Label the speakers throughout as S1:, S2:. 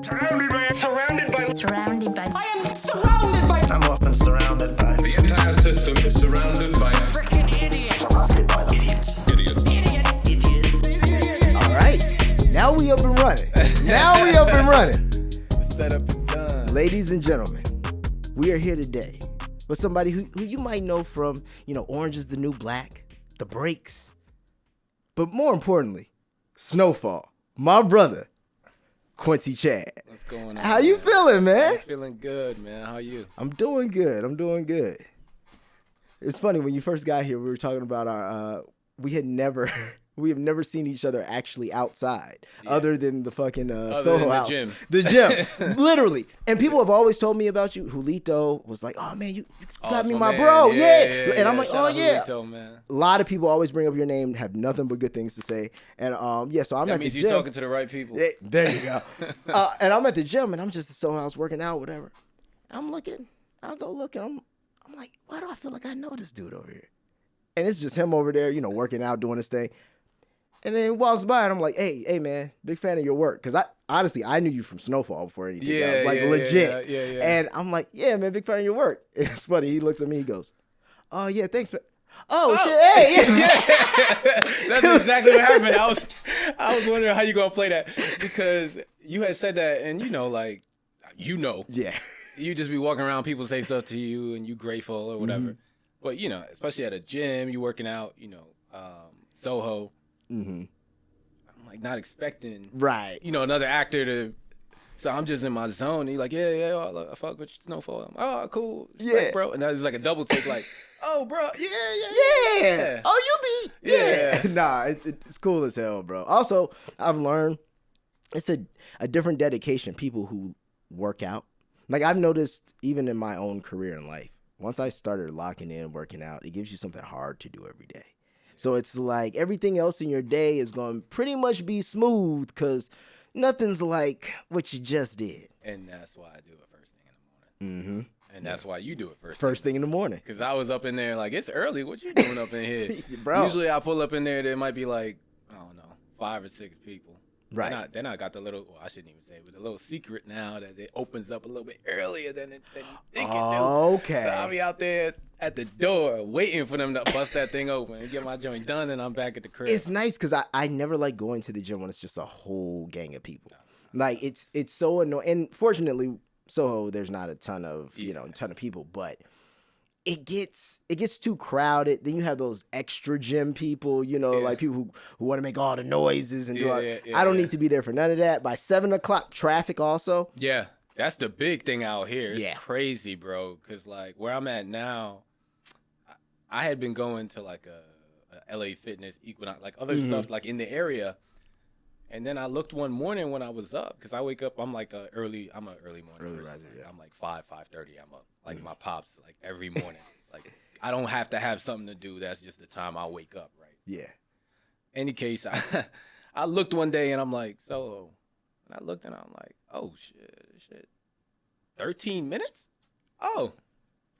S1: Surrounded by. I am surrounded by.
S2: I'm often surrounded by.
S3: The entire system is surrounded by
S1: Freaking idiots.
S2: Surrounded by them.
S3: idiots.
S4: All right, now we up and running.
S5: The setup is done.
S4: Ladies and gentlemen, we are here today with somebody who you might know from, Orange is the New Black, The Breaks, but more importantly, Snowfall. My brother, Quincy Chad.
S5: What's going on?
S4: How you feeling, man?
S5: I'm feeling good, man. How you?
S4: I'm doing good. It's funny, when you first got here, we were talking about our we have never seen each other actually outside, other than the fucking Soho house. The gym, literally. And people have always told me about you. Julito was like, "Oh man, you got me, my
S5: man.
S4: bro, yeah." And I'm like,
S5: Shout
S4: "Oh
S5: out
S4: yeah."
S5: Julito, man.
S4: A lot of people always bring up your name, have nothing but good things to say, and so I'm
S5: That
S4: at the
S5: means
S4: gym.
S5: you're talking to the right people.
S4: There you go. And I'm at the gym, and I'm just at Soho house working out, whatever. I'm looking. I'm like, why do I feel like I know this dude over here? And it's just him over there, working out, doing his thing. And then he walks by, and I'm like, hey, man, big fan of your work. Because I knew you from Snowfall before anything. I was like, legit.
S5: Yeah.
S4: And I'm like, yeah, man, big fan of your work. And it's funny. He looks at me, he goes, oh, yeah, thanks, man. Oh, shit, hey.
S5: That's exactly what happened. I was wondering how you gonna play that, because you had said that, and
S4: Yeah.
S5: you just be walking around, people say stuff to you, and you grateful or whatever. But especially at a gym, you working out, Soho.
S4: Mm-hmm.
S5: I'm like not expecting,
S4: Right.
S5: another actor to. So I'm just in my zone. And you're like, yeah, I fuck with Snowfall. I'm, oh, cool,
S4: Yeah.
S5: bro. And that's like a double take, like, oh, bro, yeah.
S4: Oh, you be. Yeah. Nah, it's cool as hell, bro. Also, I've learned it's a different dedication, people who work out. Like, I've noticed even in my own career in life, once I started locking in, working out, it gives you something hard to do every day. So it's like everything else in your day is going to pretty much be smooth because nothing's like what you just did.
S5: And that's why I do it first thing in the morning.
S4: Mm-hmm.
S5: And that's why you do it
S4: First thing in the morning.
S5: Because I was up in there like, it's early. What you doing up in here?
S4: Bro.
S5: Usually I pull up in there might be like, I don't know, 5 or 6 people.
S4: Right.
S5: Then I got the little, well, I shouldn't even say it, but the little secret now that it opens up a little bit earlier than you think it do.
S4: Okay.
S5: So I'll be out there at the door waiting for them to bust that thing open and get my joint done, and I'm back at the crib.
S4: It's nice because I never like going to the gym when it's just a whole gang of people. Like it's so annoying. And fortunately, Soho, there's not a ton of people, but it gets too crowded. Then you have those extra gym people, like people who want to make all the noises and do all. I don't need to be there for none of that. By 7 o'clock, traffic also.
S5: Yeah, that's the big thing out here. It's
S4: Yeah.
S5: crazy, bro. Because like where I'm at now, I had been going to like a LA Fitness, Equinox, like other stuff like in the area. And then I looked one morning when I was up, because I wake up, I'm an early morning person.
S4: riser, yeah.
S5: I'm like 5:30, I'm up. Like my pops, like every morning. Like I don't have to have something to do. That's just the time I wake up, right?
S4: Yeah.
S5: Any case, I looked one day and I'm like, so, and I looked and I'm like, oh shit. 13 minutes? Oh,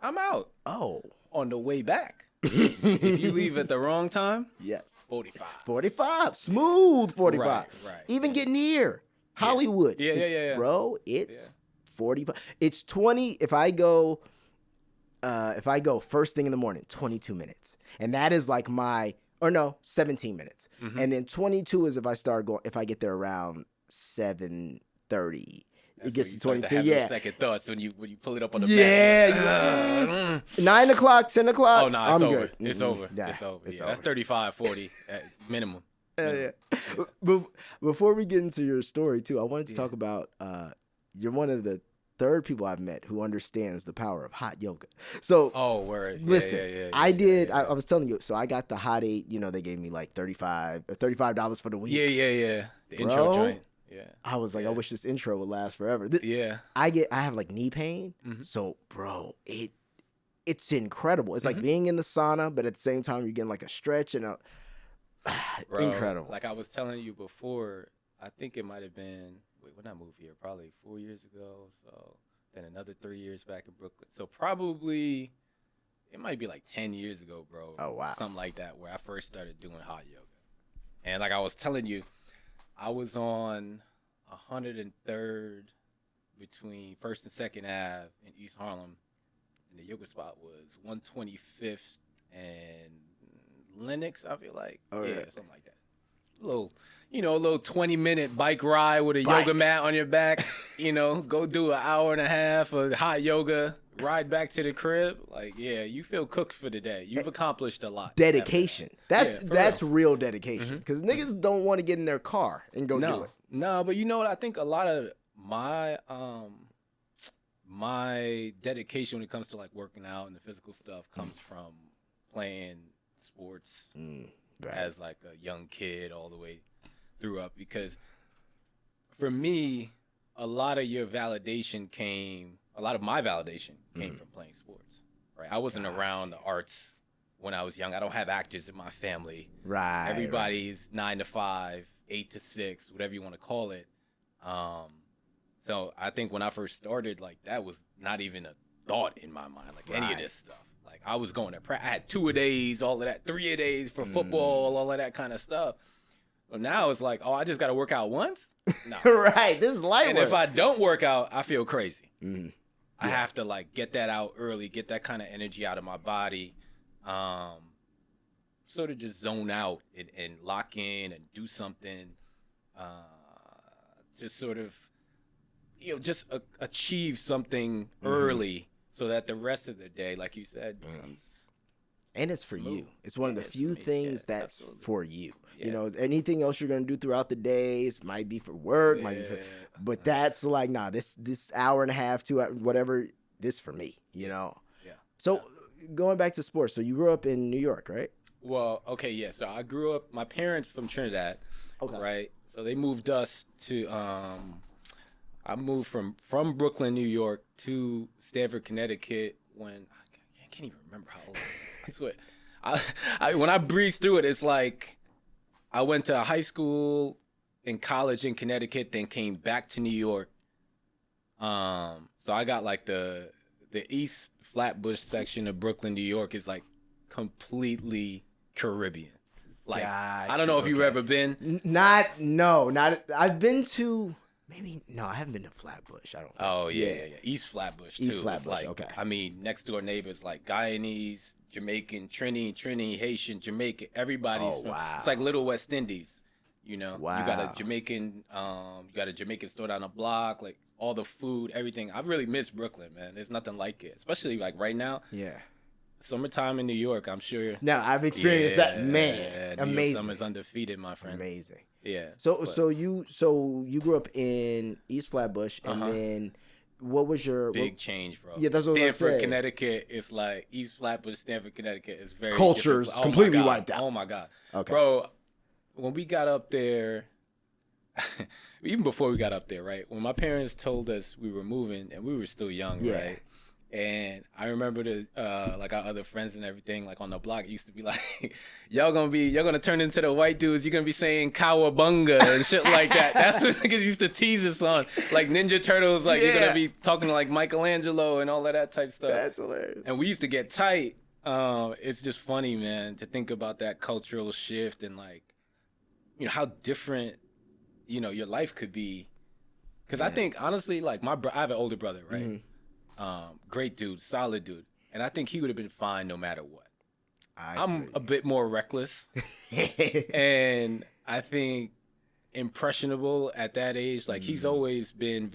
S5: I'm out.
S4: Oh.
S5: On the way back. If you leave at the wrong time,
S4: Yes.
S5: 45.
S4: 45. Smooth 45.
S5: Right.
S4: Even getting here. Hollywood.
S5: Yeah.
S4: Bro, it's 45. It's 20 if I go first thing in the morning, 22 minutes. And that is like 17 minutes.
S5: Mm-hmm.
S4: And then 22 is if I get there around 7:30. It gets to 22. Yeah.
S5: Second thoughts when you pull it up on the
S4: Yeah. 9 o'clock, 10 o'clock.
S5: Oh no, it's
S4: I'm
S5: over.
S4: good.
S5: It's over.
S4: Nah,
S5: It's over.
S4: it's
S5: Yeah,
S4: over.
S5: that's 35, 40 at minimum.
S4: Yeah. But before we get into your story too, I wanted to talk about you're one of the third people I've met who understands the power of hot yoga. So
S5: Word.
S4: listen, I was telling you, so I got the hot 8, they gave me like $35 for the week.
S5: Yeah. The intro joint. Yeah.
S4: I was like, I wish this intro would last forever.
S5: Yeah.
S4: I have like knee pain. So bro, it's incredible. It's like being in the sauna, but at the same time you're getting like a stretch and incredible.
S5: Like I was telling you before, I think it might have been when I moved here, probably 4 years ago. So then another 3 years back in Brooklyn. So probably it might be like 10 years ago, bro.
S4: Oh wow.
S5: Something like that, where I first started doing hot yoga. And like I was telling you, I was on 103rd between First and Second Ave in East Harlem, and the yoga spot was 125th and Lenox. I feel like, something like that. A little 20-minute bike ride with a yoga mat on your back. Go do an hour and a half of hot yoga. Ride back to the crib. Like, yeah, you feel cooked for the day. You've accomplished a lot.
S4: Dedication. That's real dedication. Because niggas don't want to get in their car and go do it.
S5: No, but you know what? I think a lot of my my dedication when it comes to like working out and the physical stuff comes from playing sports as like a young kid all the way through up. Because for me, a lot of my validation came from playing sports, right? I wasn't around the arts when I was young. I don't have actors in my family.
S4: Right.
S5: Everybody's 9 to 5, 8 to 6, whatever you want to call it. So I think when I first started, like that was not even a thought in my mind, like any of this stuff. Like I was going to practice. I had 2-a-days, all of that, 3-a-days for football, all of that kind of stuff. But now it's like, oh, I just got to work out once? No.
S4: Right. This is light
S5: And
S4: work.
S5: if I don't work out, I feel crazy.
S4: Mm-hmm.
S5: I have to like get that out early, get that kind of energy out of my body, sort of just zone out and lock in and do something to sort of, just achieve something early so that the rest of the day, like you said, becomes
S4: and it's for you. It's one of the few things that's
S5: absolutely.
S4: for you.
S5: Yeah.
S4: Anything else you're gonna do throughout the days might be for work, might be for, but that's like, this hour and a half, 2 hours, whatever, this for me.
S5: Yeah.
S4: So going back to sports, so you grew up in New York, right?
S5: Well, okay, yeah. So I grew up. My parents from Trinidad, right? So they moved us to. I moved from Brooklyn, New York, to Stanford, Connecticut when I can't even remember how old. I swear. When I breeze through it, it's like I went to high school and college in Connecticut, then came back to New York. So I got like the East Flatbush section of Brooklyn, New York is like completely Caribbean. Like I don't know if you've ever been.
S4: Not. I've been to. Maybe no, I haven't been to Flatbush. I don't think.
S5: Oh yeah. East Flatbush too.
S4: East Flatbush,
S5: like,
S4: okay.
S5: I mean, next door neighbors like Guyanese, Jamaican, Trini, Haitian, Jamaican. Everybody's from.
S4: Wow.
S5: It's like Little West Indies.
S4: Wow.
S5: You got a Jamaican, store down the block. Like all the food, everything. I really miss Brooklyn, man. There's nothing like it, especially like right now.
S4: Yeah.
S5: Summertime in New York, I'm sure.
S4: Now I've experienced that, man.
S5: New York
S4: Amazing.
S5: summer's undefeated, my friend.
S4: Amazing.
S5: Yeah.
S4: So you grew up in East Flatbush, and then what was your
S5: big change, bro?
S4: Yeah, that's what I was
S5: Stanford,
S4: gonna say.
S5: Connecticut is like East Flatbush, Stanford, Connecticut is very
S4: Culture's
S5: different.
S4: completely
S5: my God.
S4: wiped out.
S5: Oh my God.
S4: Okay.
S5: Bro, when we got up there, even before we got up there, right? When my parents told us we were moving and we were still young, right? And I remember like our other friends and everything, like on the block, it used to be like, y'all gonna turn into the white dudes. You're gonna be saying cowabunga and shit like that. That's what niggas used to tease us on. Like Ninja Turtles, like you're gonna be talking to like Michelangelo and all of that type stuff.
S4: That's hilarious.
S5: And we used to get tight. It's just funny, man, to think about that cultural shift and like, how different, your life could be. Because I think honestly, like I have an older brother, right? Mm-hmm. Great dude, solid dude. And I think he would have been fine no matter what. I'm a bit more reckless. And I think impressionable at that age. Like he's always been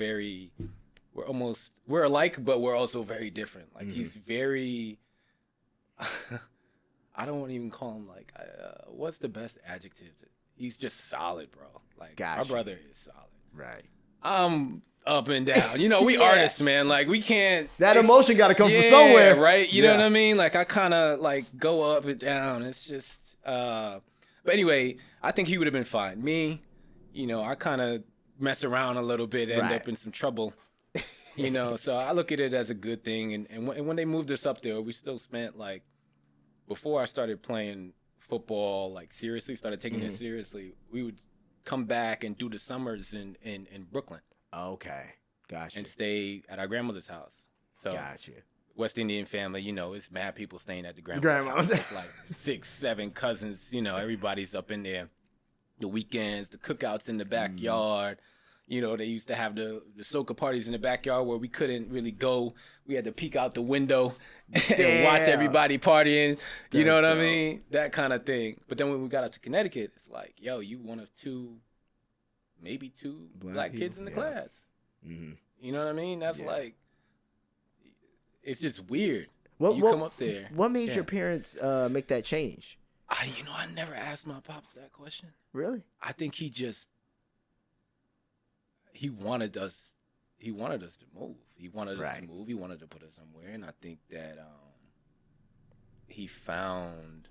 S5: we're alike, but we're also very different. Like he's very, I don't want to even call him like, what's the best adjective? He's just solid, bro. Like our brother is solid.
S4: Right.
S5: I'm up and down. We artists, man. Like we can't.
S4: That emotion got to come from somewhere,
S5: right? You know what I mean? Like I kind of like go up and down. It's just. But anyway, I think he would have been fine. Me, I kind of mess around a little bit, end up in some trouble. So I look at it as a good thing. And when they moved us up there, we still spent like, before I started playing football, like seriously, started taking it seriously, we would come back and do the summers in Brooklyn.
S4: Okay, gotcha.
S5: And stay at our grandmother's house. So
S4: gotcha.
S5: West Indian family, it's mad people staying at the grandmother's house. It's like 6, 7 cousins, everybody's up in there. The weekends, the cookouts in the backyard, You know, they used to have the soca parties in the backyard where we couldn't really go. We had to peek out the window and watch everybody partying. You know what I mean? That kind of thing. But then when we got up to Connecticut, it's like, yo, you one of two, maybe two black kids in the class. Mm-hmm. You know what I mean? That's like, it's just weird. You come up there.
S4: What made your parents make that change?
S5: I never asked my pops that question.
S4: Really?
S5: I think he wanted us to move. He wanted us to move. He wanted to put us somewhere. And I think that he found,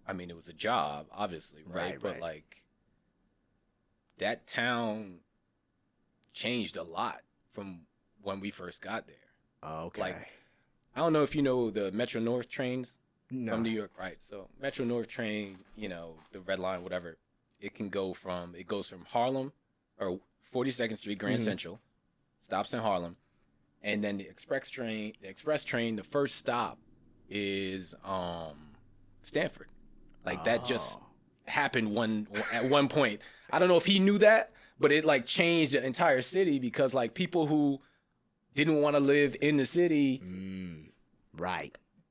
S5: I mean, it was a job, obviously, right? But like that town changed a lot from when we first got there.
S4: Oh, okay.
S5: Like, I don't know if you know the Metro North trains from New York, right? So Metro North train, you know, the Red Line, whatever, it goes from Harlem or 42nd Street, Grand Central, stops in Harlem, and then the express train, the first stop is Stanford. Like that just happened at one point. I don't know if he knew that, but it like changed the entire city because like people who didn't want to live in the city,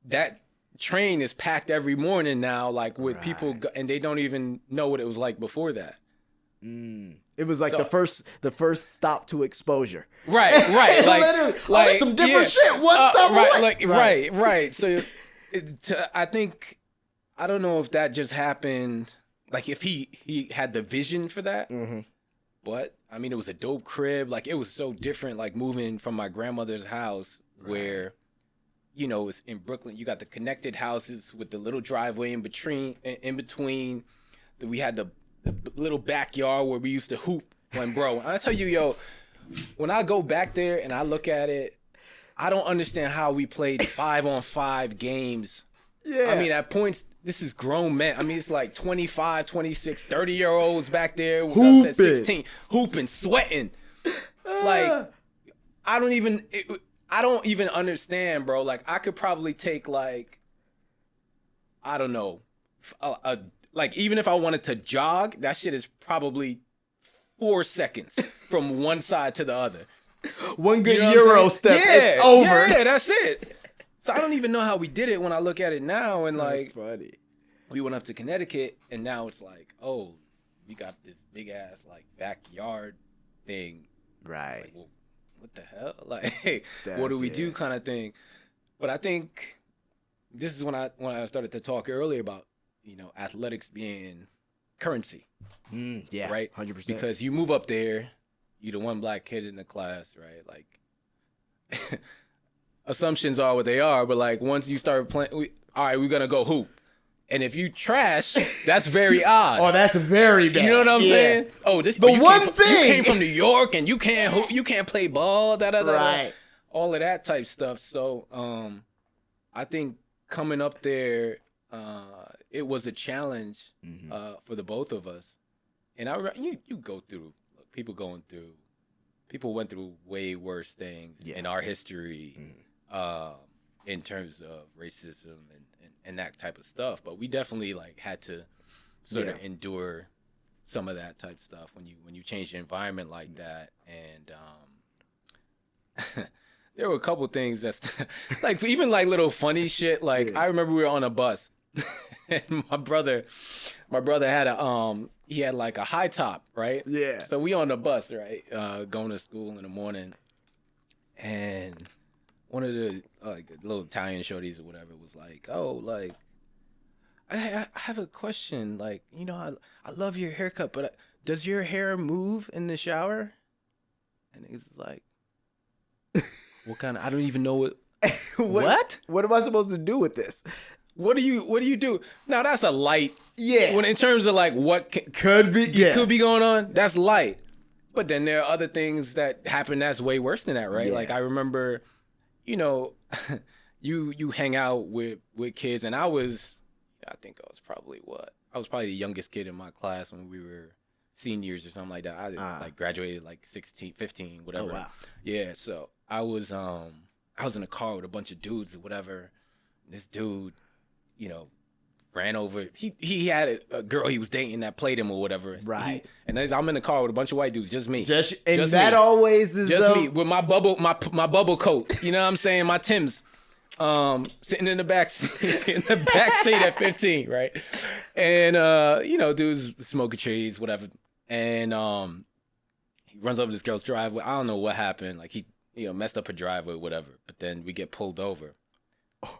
S5: that train is packed every morning now, like with people, and they don't even know what it was like before that.
S4: It was like the first stop to exposure.
S5: Right. Like,
S4: literally, there's some different shit. One stop away.
S5: Right. So I think, I don't know if that just happened, like if he had the vision for that, but I mean, it was a dope crib. Like it was so different, like moving from my grandmother's house where, you know, it's in Brooklyn. You got the connected houses with the little driveway in between. We had the little backyard where we used to hoop. Bro, I tell you, yo, when I go back there and I look at it, I don't understand how we played 5-on-5 games. Yeah. I mean, at points, this is grown men. I mean, it's like 25, 26, 30-year-olds back there. Hooping. 16, hooping, sweating. Like, I don't even understand, bro. Like, I could probably take, like, I don't know, like, even if I wanted to jog, that shit is probably 4 seconds from one side to the other.
S4: One good Euro step, it's over.
S5: Yeah, that's it. So I don't even know how we did it when I look at it now. And like,
S4: that's funny.
S5: We went up to Connecticut, and now it's like, oh, we got this big ass like backyard thing.
S4: Right.
S5: Like, well, what the hell? Like, what do we do, kind of thing. But I think this is when I started to talk earlier about, you know, athletics being currency.
S4: Yeah,
S5: right.
S4: 100%.
S5: Because you move up there, you're the one black kid in the class, right? Like, assumptions are what they are, but like once you start playing, all right, we're gonna go hoop. And if you trash, that's very odd.
S4: Oh, that's very bad.
S5: You know what I'm saying? Oh, you came from New York and you can't play ball. Right. All of that type stuff. So, I think coming up there, it was a challenge for the both of us. And you go through, people went through way worse things in our history, in terms of racism and that type of stuff. But we definitely like had to sort of endure some of that type of stuff when you change the environment like that. And there were a couple things that's like, even like little funny shit. Like I remember we were on a bus and my brother had he had like a high top, right?
S4: Yeah.
S5: So we on the bus, right? Going to school in the morning, and one of the like little Italian shorties or whatever was like, "Oh, like I have a question. Like, you know, I love your haircut, but does your hair move in the shower?" And he's like, "What kind of? I don't even know what. What?
S4: What am I supposed to do with this?
S5: What do you do?" Now that's a light. Yeah. When in terms of like what
S4: could be
S5: going on, that's light. But then there are other things that happen that's way worse than that, right? Yeah. Like I remember, you know, you hang out with kids, and I think I was probably the youngest kid in my class when we were seniors or something like that. I like graduated like 16, 15, whatever.
S4: Oh, wow.
S5: Yeah, so I was in a car with a bunch of dudes or whatever. And this dude, you know, ran over. He had a girl he was dating that played him or whatever.
S4: Right.
S5: And as I'm in the car with a bunch of white dudes, just me.
S4: And
S5: just
S4: that
S5: me.
S4: always is
S5: Just me with my bubble coat. You know what I'm saying? My Timbs. Sitting in the back seat at 15, right? And dudes smoking trees, whatever. And he runs over this girl's driveway. I don't know what happened. Like he messed up her driveway, whatever. But then we get pulled over,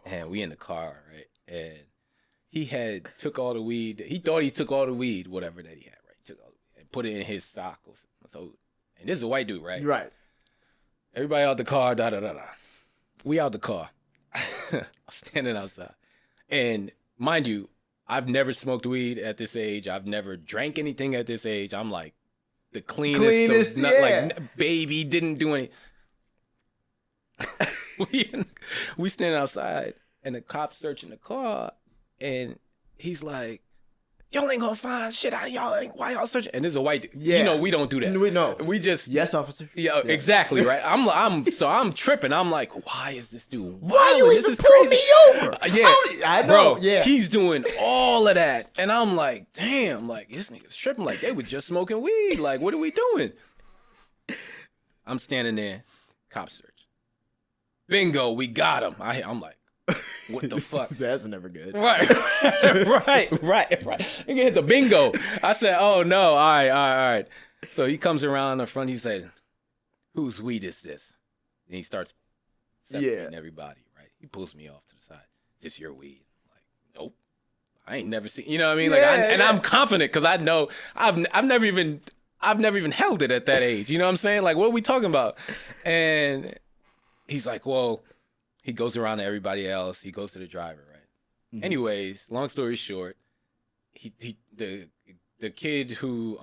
S5: and we in the car, right? And he had took all the weed. He thought he took all the weed, whatever that he had, right? Took all the weed and put it in his sock. So, and this is a white dude, right?
S4: Right.
S5: Everybody out the car, We out the car. I'm standing outside. And mind you, I've never smoked weed at this age. I've never drank anything at this age. I'm like the cleanest like baby, didn't do any. we stand outside and the cop's searching the car and he's like, y'all ain't gonna find shit out. Why y'all searching? And this is a white dude.
S4: Yeah.
S5: We don't do that. We just
S4: yes, officer.
S5: Yeah, exactly, right? I'm tripping. I'm like, why is this dude?
S4: Why you
S5: this
S4: even
S5: is
S4: pull
S5: crazy.
S4: me over?
S5: I know. Bro, he's doing all of that. And I'm like, damn, like this nigga's tripping. Like they were just smoking weed. Like, what are we doing? I'm standing there, cop search. Bingo, we got him. I'm like, what the fuck?
S4: That's never good.
S5: Right. You hit the bingo. I said, oh no, all right. So he comes around the front, he said, whose weed is this? And he starts separating everybody, right? He pulls me off to the side. Is this your weed? I'm like, nope. I ain't never seen, you know what I mean? And I'm confident because I know I've never even held it at that age. You know what I'm saying? Like, what are we talking about? And he's like, well, he goes around to everybody else. He goes to the driver, right? Mm-hmm. Anyways, long story short, the kid who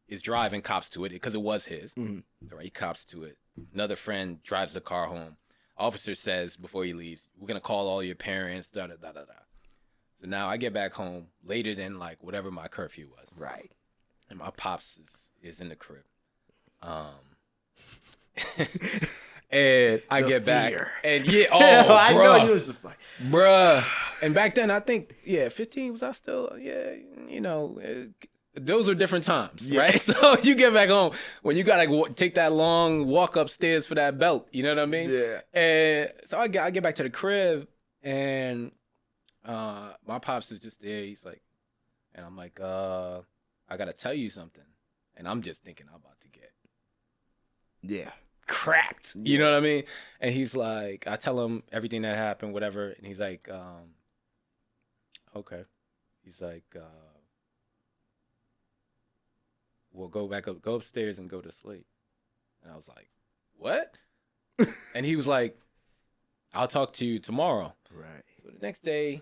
S5: is driving cops to it because it was his. Mm-hmm. Right? He cops to it. Another friend drives the car home. Officer says before he leaves, we're gonna call all your parents. Da da da da da. So now I get back home later than like whatever my curfew was.
S4: Right.
S5: And my pops is in the crib. And I get back, and
S4: I know you was just like,
S5: bruh. And back then, I think, 15 was I still, those are different times, right? So you get back home when you gotta take that long walk upstairs for that belt, you know what I mean?
S4: Yeah.
S5: And so I get back to the crib, and my pops is just there. He's like, and I'm like, I gotta tell you something, and I'm just thinking I'm about to get cracked, you know what I mean? And he's like, I tell him everything that happened, whatever, and he's like, okay. He's like, well, go upstairs and go to sleep. And I was like, what? And he was like, I'll talk to you tomorrow.
S4: Right.
S5: So the next day,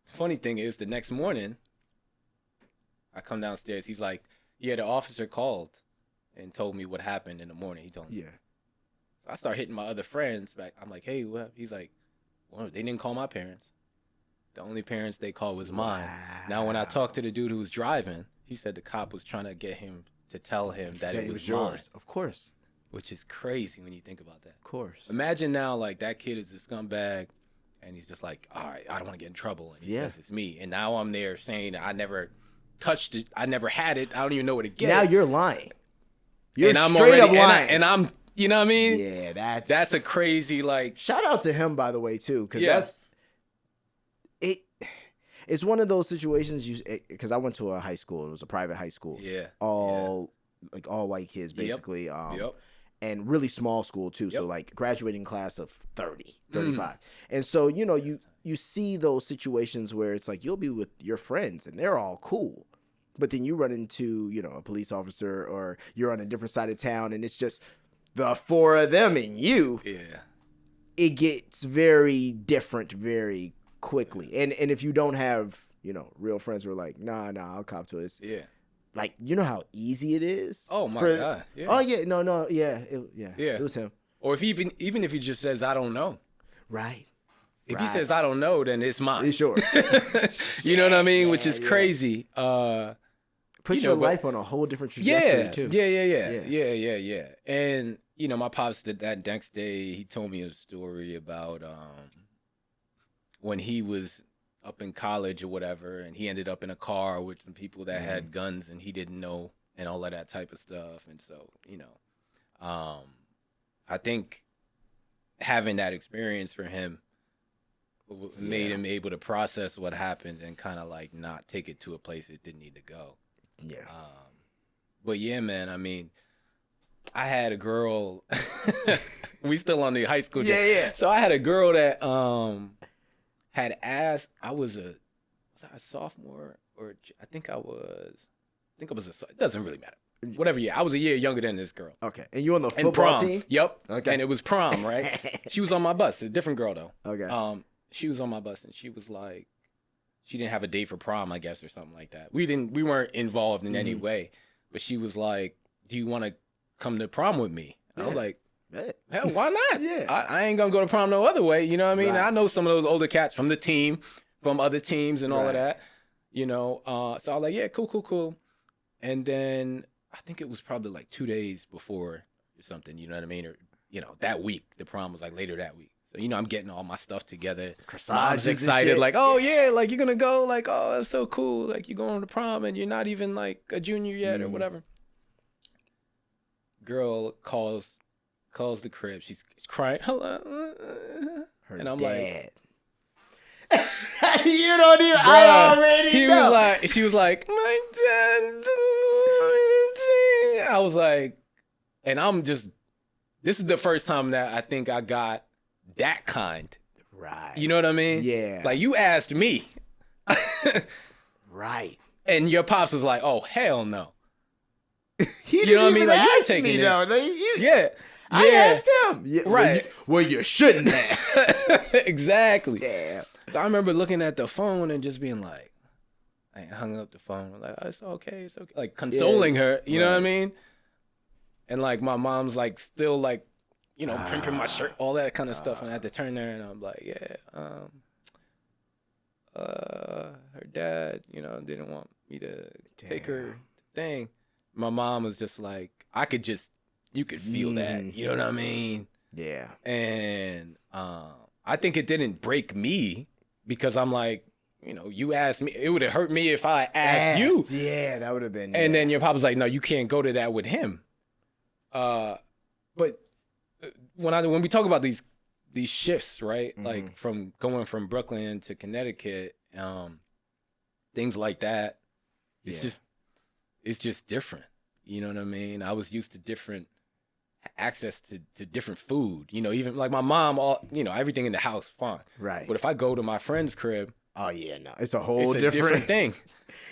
S5: funny thing is, the next morning, I come downstairs. He's like, yeah, the officer called and told me what happened in the morning. He told me. Yeah. So I start hitting my other friends back. I'm like, hey, what? He's like, well, they didn't call my parents. The only parents they called was mine. Wow. Now, when I talked to the dude who was driving, he said the cop was trying to get him to tell him that it was yours. Mine.
S4: Of course.
S5: Which is crazy when you think about that.
S4: Of course.
S5: Imagine now, like, that kid is a scumbag, and he's just like, all right, I don't want to get in trouble. And he says it's me. And now I'm there saying I never touched it. I never had it. I don't even know where to get it.
S4: Now you're lying. You're
S5: and I'm
S4: straight
S5: already,
S4: up lying.
S5: And I'm, you know what I mean?
S4: Yeah,
S5: that's a crazy, like.
S4: Shout out to him, by the way, too, because that's it. It's one of those situations because I went to a high school. It was a private high school.
S5: Yeah.
S4: All white kids, basically. And really small school too. So like graduating class of 30, 35. And so, you see those situations where it's like you'll be with your friends and they're all cool. But then you run into, a police officer or you're on a different side of town and it's just the four of them and you. Yeah. It gets very different very quickly. And if you don't have, real friends who are like, nah, I'll cop to it. Yeah. Like, you know how easy it is?
S5: Oh my God. Yeah.
S4: Oh yeah, no, yeah. It was him.
S5: Or if even if he just says, I don't know.
S4: Right.
S5: If he says I don't know, then it's mine.
S4: It's yours.
S5: You know what I mean? Which is crazy.
S4: Put your life on a whole different trajectory too.
S5: Yeah. And my pops did that next day. He told me a story about when he was up in college or whatever, and he ended up in a car with some people that had guns and he didn't know, and all of that type of stuff. And so, I think having that experience for him made him able to process what happened and kind of like not take it to a place it didn't need to go.
S4: Yeah.
S5: But yeah, man, I mean, I had a girl, we still on the high school.
S4: Yeah.
S5: So I had a girl that had asked, was I a sophomore or I think I was it doesn't really matter. Whatever year. I was a year younger than this girl.
S4: Okay. And you on the
S5: And
S4: football
S5: prom.
S4: team?
S5: Yep.
S4: Okay.
S5: And it was prom, right? She was on my bus. A different girl though.
S4: Okay.
S5: She was on my bus and she was like, she didn't have a date for prom, I guess, or something like that. We weren't involved in any way, but she was like, "Do you want to come to prom with me?" And I was like, "Hell, why not?
S4: Yeah.
S5: I ain't gonna go to prom no other way." You know what I mean?
S4: Right.
S5: I know some of those older cats from the team, from other teams, and all of
S4: Right.
S5: that. So I was like, "Yeah, cool." And then I think it was probably like 2 days before or something. You know what I mean? Or that week. The prom was like later that week. So, I'm getting all my stuff together. I was excited, like, oh, yeah, like, you're going to go, like, oh, that's so cool. Like, you're going to prom and you're not even, like, a junior yet or whatever. Girl calls the crib. She's crying. Hello. And I'm
S4: dad.
S5: like,
S4: you don't even,
S5: bruh,
S4: I already know.
S5: she was like, my dad. I was like, and I'm just, this is the first time that I think I got that kind.
S4: Right.
S5: You know what I mean?
S4: Yeah.
S5: Like, you asked me.
S4: Right.
S5: And your pops was like, oh, hell no.
S4: He
S5: You know what I
S4: didn't
S5: mean?
S4: even
S5: Like, you're
S4: ask
S5: taking
S4: me,
S5: this.
S4: though.
S5: Yeah.
S4: I asked him. Yeah,
S5: Right.
S4: Well, you shouldn't have.
S5: Exactly.
S4: Damn.
S5: So I remember looking at the phone and just being like, I hung up the phone. I'm like, oh, it's okay. Like, consoling her. You know what I mean? And, like, my mom's, like, still, like, primping my shirt, all that kind of stuff. And I had to turn there and I'm like, yeah, her dad, didn't want me to take her thing. My mom was just like, you could feel that, you know what I mean?
S4: Yeah.
S5: And I think it didn't break me because I'm like, you asked me, it would have hurt me if I asked you.
S4: Yeah, that would have been.
S5: And then your pop was like, no, you can't go to that with him. But when we talk about these shifts, right? Like from going from Brooklyn to Connecticut, things like that, it's just different. You know what I mean? I was used to different access to different food. Even like my mom, everything in the house, fine.
S4: Right.
S5: But if I go to my friend's crib,
S4: oh yeah, no, it's a whole
S5: different thing.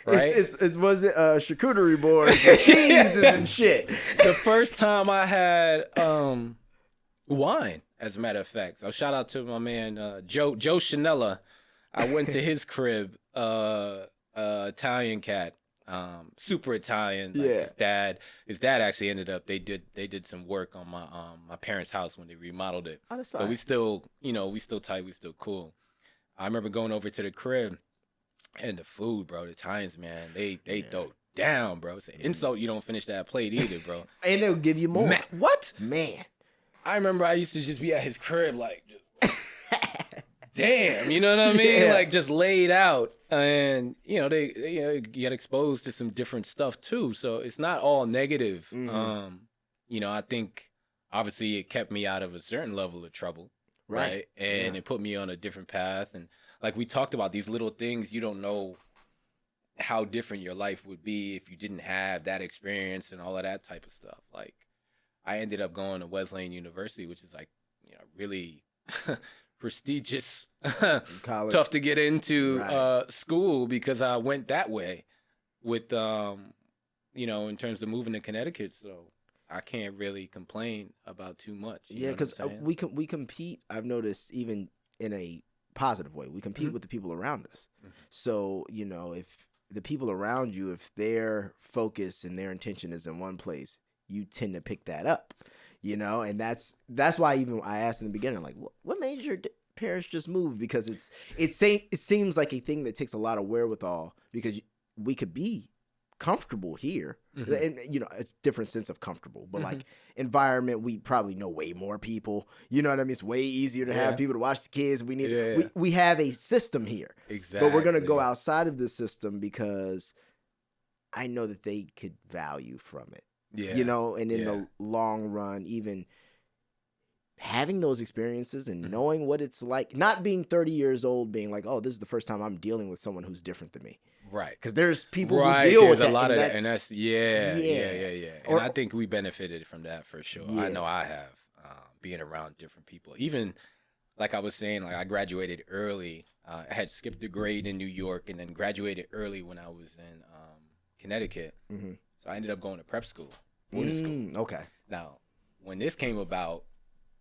S5: Right?
S4: It's was it charcuterie boards, and cheeses and shit.
S5: The first time I had wine, as a matter of fact. So shout out to my man Joe Chanella. I went to his crib, Italian cat, super Italian. Like his dad actually ended up. They did some work on my parents' house when they remodeled it.
S4: Oh, that's fine.
S5: So we still tight, we still cool. I remember going over to the crib, and the food, bro. The Italians, man, they throw down, bro. It's an insult you don't finish that plate either, bro.
S4: And they'll give you more.
S5: What?
S4: Man.
S5: I remember I used to just be at his crib, like, damn, you know what I mean?
S4: Yeah.
S5: Like, just laid out. And, they get exposed to some different stuff, too. So it's not all negative. I think, obviously, it kept me out of a certain level of trouble. Right. And it put me on a different path. And, like we talked about, these little things, you don't know how different your life would be if you didn't have that experience and all of that type of stuff. Like, I ended up going to Wesleyan University, which is like, really prestigious,
S4: College.
S5: tough to get into school because I went that way with, in terms of moving to Connecticut. So I can't really complain about too much.
S4: Yeah, because we compete. I've noticed even in a positive way, we compete with the people around us. So if the people around you, if their focus and their intention is in one place, you tend to pick that up, and that's why even I asked in the beginning, like, what made your parents just move? Because it seems like a thing that takes a lot of wherewithal, because we could be comfortable here. And it's different sense of comfortable, but
S5: Mm-hmm.
S4: like environment, we probably know way more people. You know what I mean? It's way easier to have people to watch the kids. We have a system here.
S5: Exactly.
S4: But we're gonna go outside of this system because I know that they could value from it.
S5: Yeah.
S4: And in the long run, even having those experiences and knowing what it's like, not being 30 years old, being like, oh, this is the first time I'm dealing with someone who's different than me.
S5: Right.
S4: Because there's people who deal with
S5: There's
S4: that.
S5: a lot of that.
S4: And
S5: And that's, yeah. And
S4: Or-
S5: I think we benefited from that for sure.
S4: Yeah.
S5: I know I have, being around different people. Even, like I was saying, like I graduated early. I had skipped a grade in New York and then graduated early when I was in Connecticut.
S4: Mhm.
S5: So I ended up going to prep school, boarding school.
S4: Okay.
S5: Now, when this came about,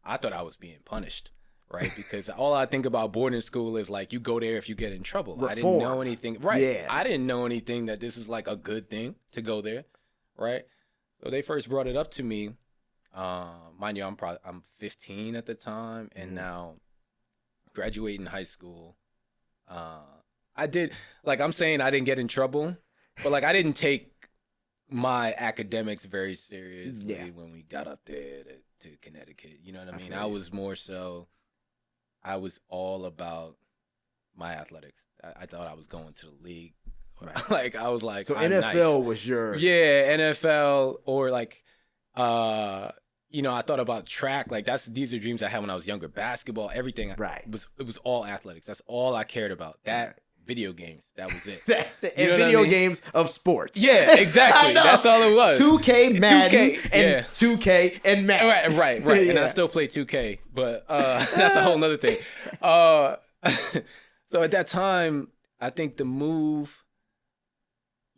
S5: I thought I was being punished, right? Because all I think about boarding school is like you go there if you get in trouble. I didn't know anything. Right.
S4: Yeah.
S5: I didn't know anything that this was like a good thing to go there, right? So they first brought it up to me. Mind you, I'm 15 at the time, and now graduating high school. I did, like I'm saying, I didn't get in trouble, but like I didn't take my academics very seriously when we got up there to Connecticut. You know what I mean? I was more so, I was all about my athletics. I thought I was going to the league. Right. Like I was like,
S4: so
S5: I'm
S4: NFL
S5: nice.
S4: was your
S5: NFL or like, I thought about track. Like these are dreams I had when I was younger. Basketball, everything.
S4: Right.
S5: It was all athletics. That's all I cared about. Video games. That was it.
S4: That's it.
S5: You
S4: And
S5: know what I
S4: video
S5: mean?
S4: games of sports.
S5: Yeah, exactly. That's all it was.
S4: 2K Madden
S5: 2K,
S4: and 2K and Madden.
S5: Right. And I still play 2K, but that's a whole nother thing. So at that time, I think the move,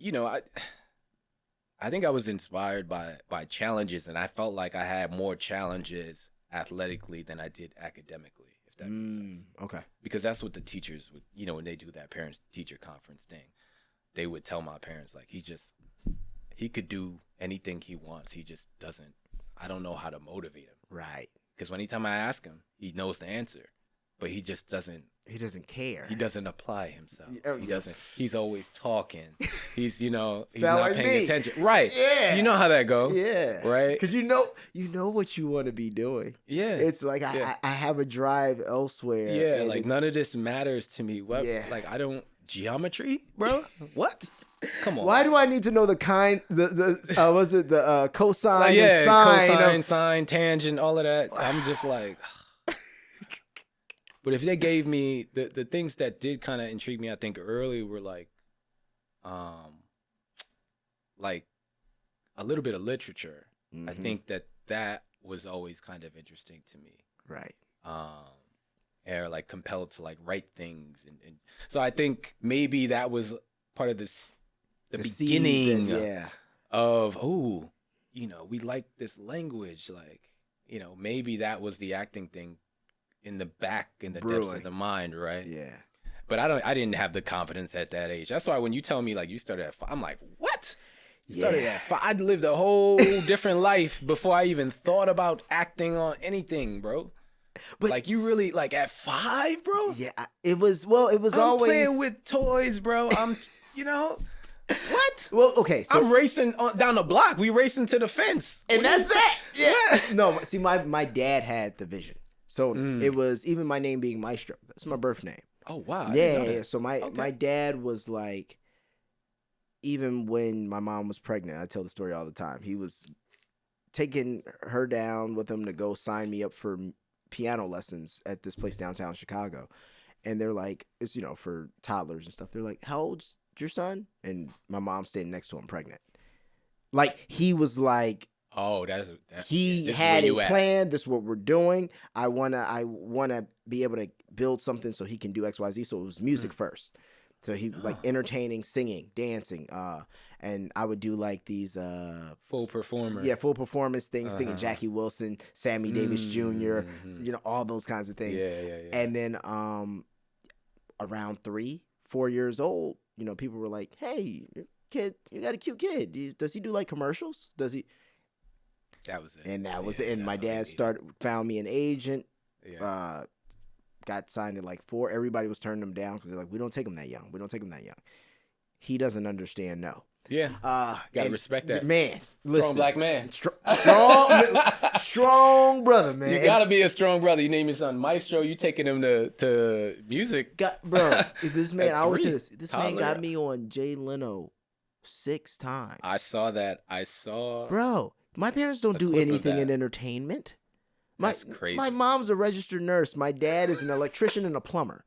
S5: I think I was inspired by challenges, and I felt like I had more challenges athletically than I did academically, if that makes sense.
S4: Okay.
S5: Because that's what the teachers would, when they do that parents-teacher conference thing, they would tell my parents, like, he could do anything he wants. He just doesn't, I don't know how to motivate him.
S4: Right.
S5: Because anytime I ask him, he knows the answer, but he just doesn't.
S4: He doesn't care.
S5: He doesn't apply himself.
S4: Oh,
S5: He
S4: yeah.
S5: doesn't. He's always talking. He's he's
S4: Sound
S5: not
S4: like
S5: paying
S4: me.
S5: attention. Right.
S4: Yeah.
S5: You know how that goes.
S4: Yeah.
S5: Right.
S4: Because you know what you want to be doing.
S5: Yeah.
S4: It's like I have a drive elsewhere.
S5: Yeah.
S4: and
S5: Like none of this matters to me. What?
S4: Yeah.
S5: Like I don't geometry, bro. What? Come on.
S4: Why do I need to know the kind? Was it the cosine
S5: yeah,
S4: and sine?
S5: cosine, sine, tangent, all of that. I'm just like. But if they gave me the things that did kind of intrigue me, I think early were like a little bit of literature. I think that was always kind of interesting to me.
S4: Right.
S5: Or like compelled to like write things, and so I think maybe that was part of the beginning of we like this language, like maybe that was the acting thing in the depths of the mind, right?
S4: Yeah.
S5: But I didn't have the confidence at that age. That's why when you tell me like you started at 5, I'm like, what? You started at 5? I lived a whole different life before I even thought about acting on anything, bro. But like you really like at 5, bro?
S4: Yeah. It was always
S5: playing with toys, bro. I'm what?
S4: Well, okay. So
S5: I'm racing down the block. We racing to the fence.
S4: and that's that. Yeah. No, see, my dad had the vision. So it was even my name being Maestro. That's my birth name.
S5: Oh wow!
S4: Yeah. So my dad was like, even when my mom was pregnant, I tell the story all the time. He was taking her down with him to go sign me up for piano lessons at this place downtown Chicago, and they're like, it's for toddlers and stuff. They're like, how old's your son? And my mom's standing next to him, pregnant. Like he was like.
S5: Oh,
S4: he had a plan. This is what we're doing. I wanna be able to build something so he can do XYZ. So it was music first. So he like entertaining, singing, dancing, and I would do like these
S5: full performer.
S4: Yeah, full performance things, singing Jackie Wilson, Sammy Davis Jr., all those kinds of things.
S5: Yeah.
S4: And then around 3-4 years old, people were like, "Hey, kid, you got a cute kid. Does he do like commercials? Does he?"
S5: That was it.
S4: And that was it. And my dad found me an agent. Yeah. Got signed at like 4. Everybody was turning him down because they're like, we don't take him that young. He doesn't understand. No.
S5: Yeah. Gotta
S4: and
S5: respect that.
S4: man. Listen,
S5: Strong black man.
S4: strong brother, man.
S5: You gotta be a strong brother. You name your son Maestro. You taking him to music,
S4: Bro. This man,
S5: At
S4: I always say
S5: 3,
S4: this. This man
S5: toddler.
S4: got me on Jay Leno 6 times.
S5: I saw that. I saw.
S4: Bro, my parents don't do
S5: clip of
S4: anything in
S5: that.
S4: entertainment.
S5: That's crazy.
S4: My mom's a registered nurse. My dad is an electrician and a plumber.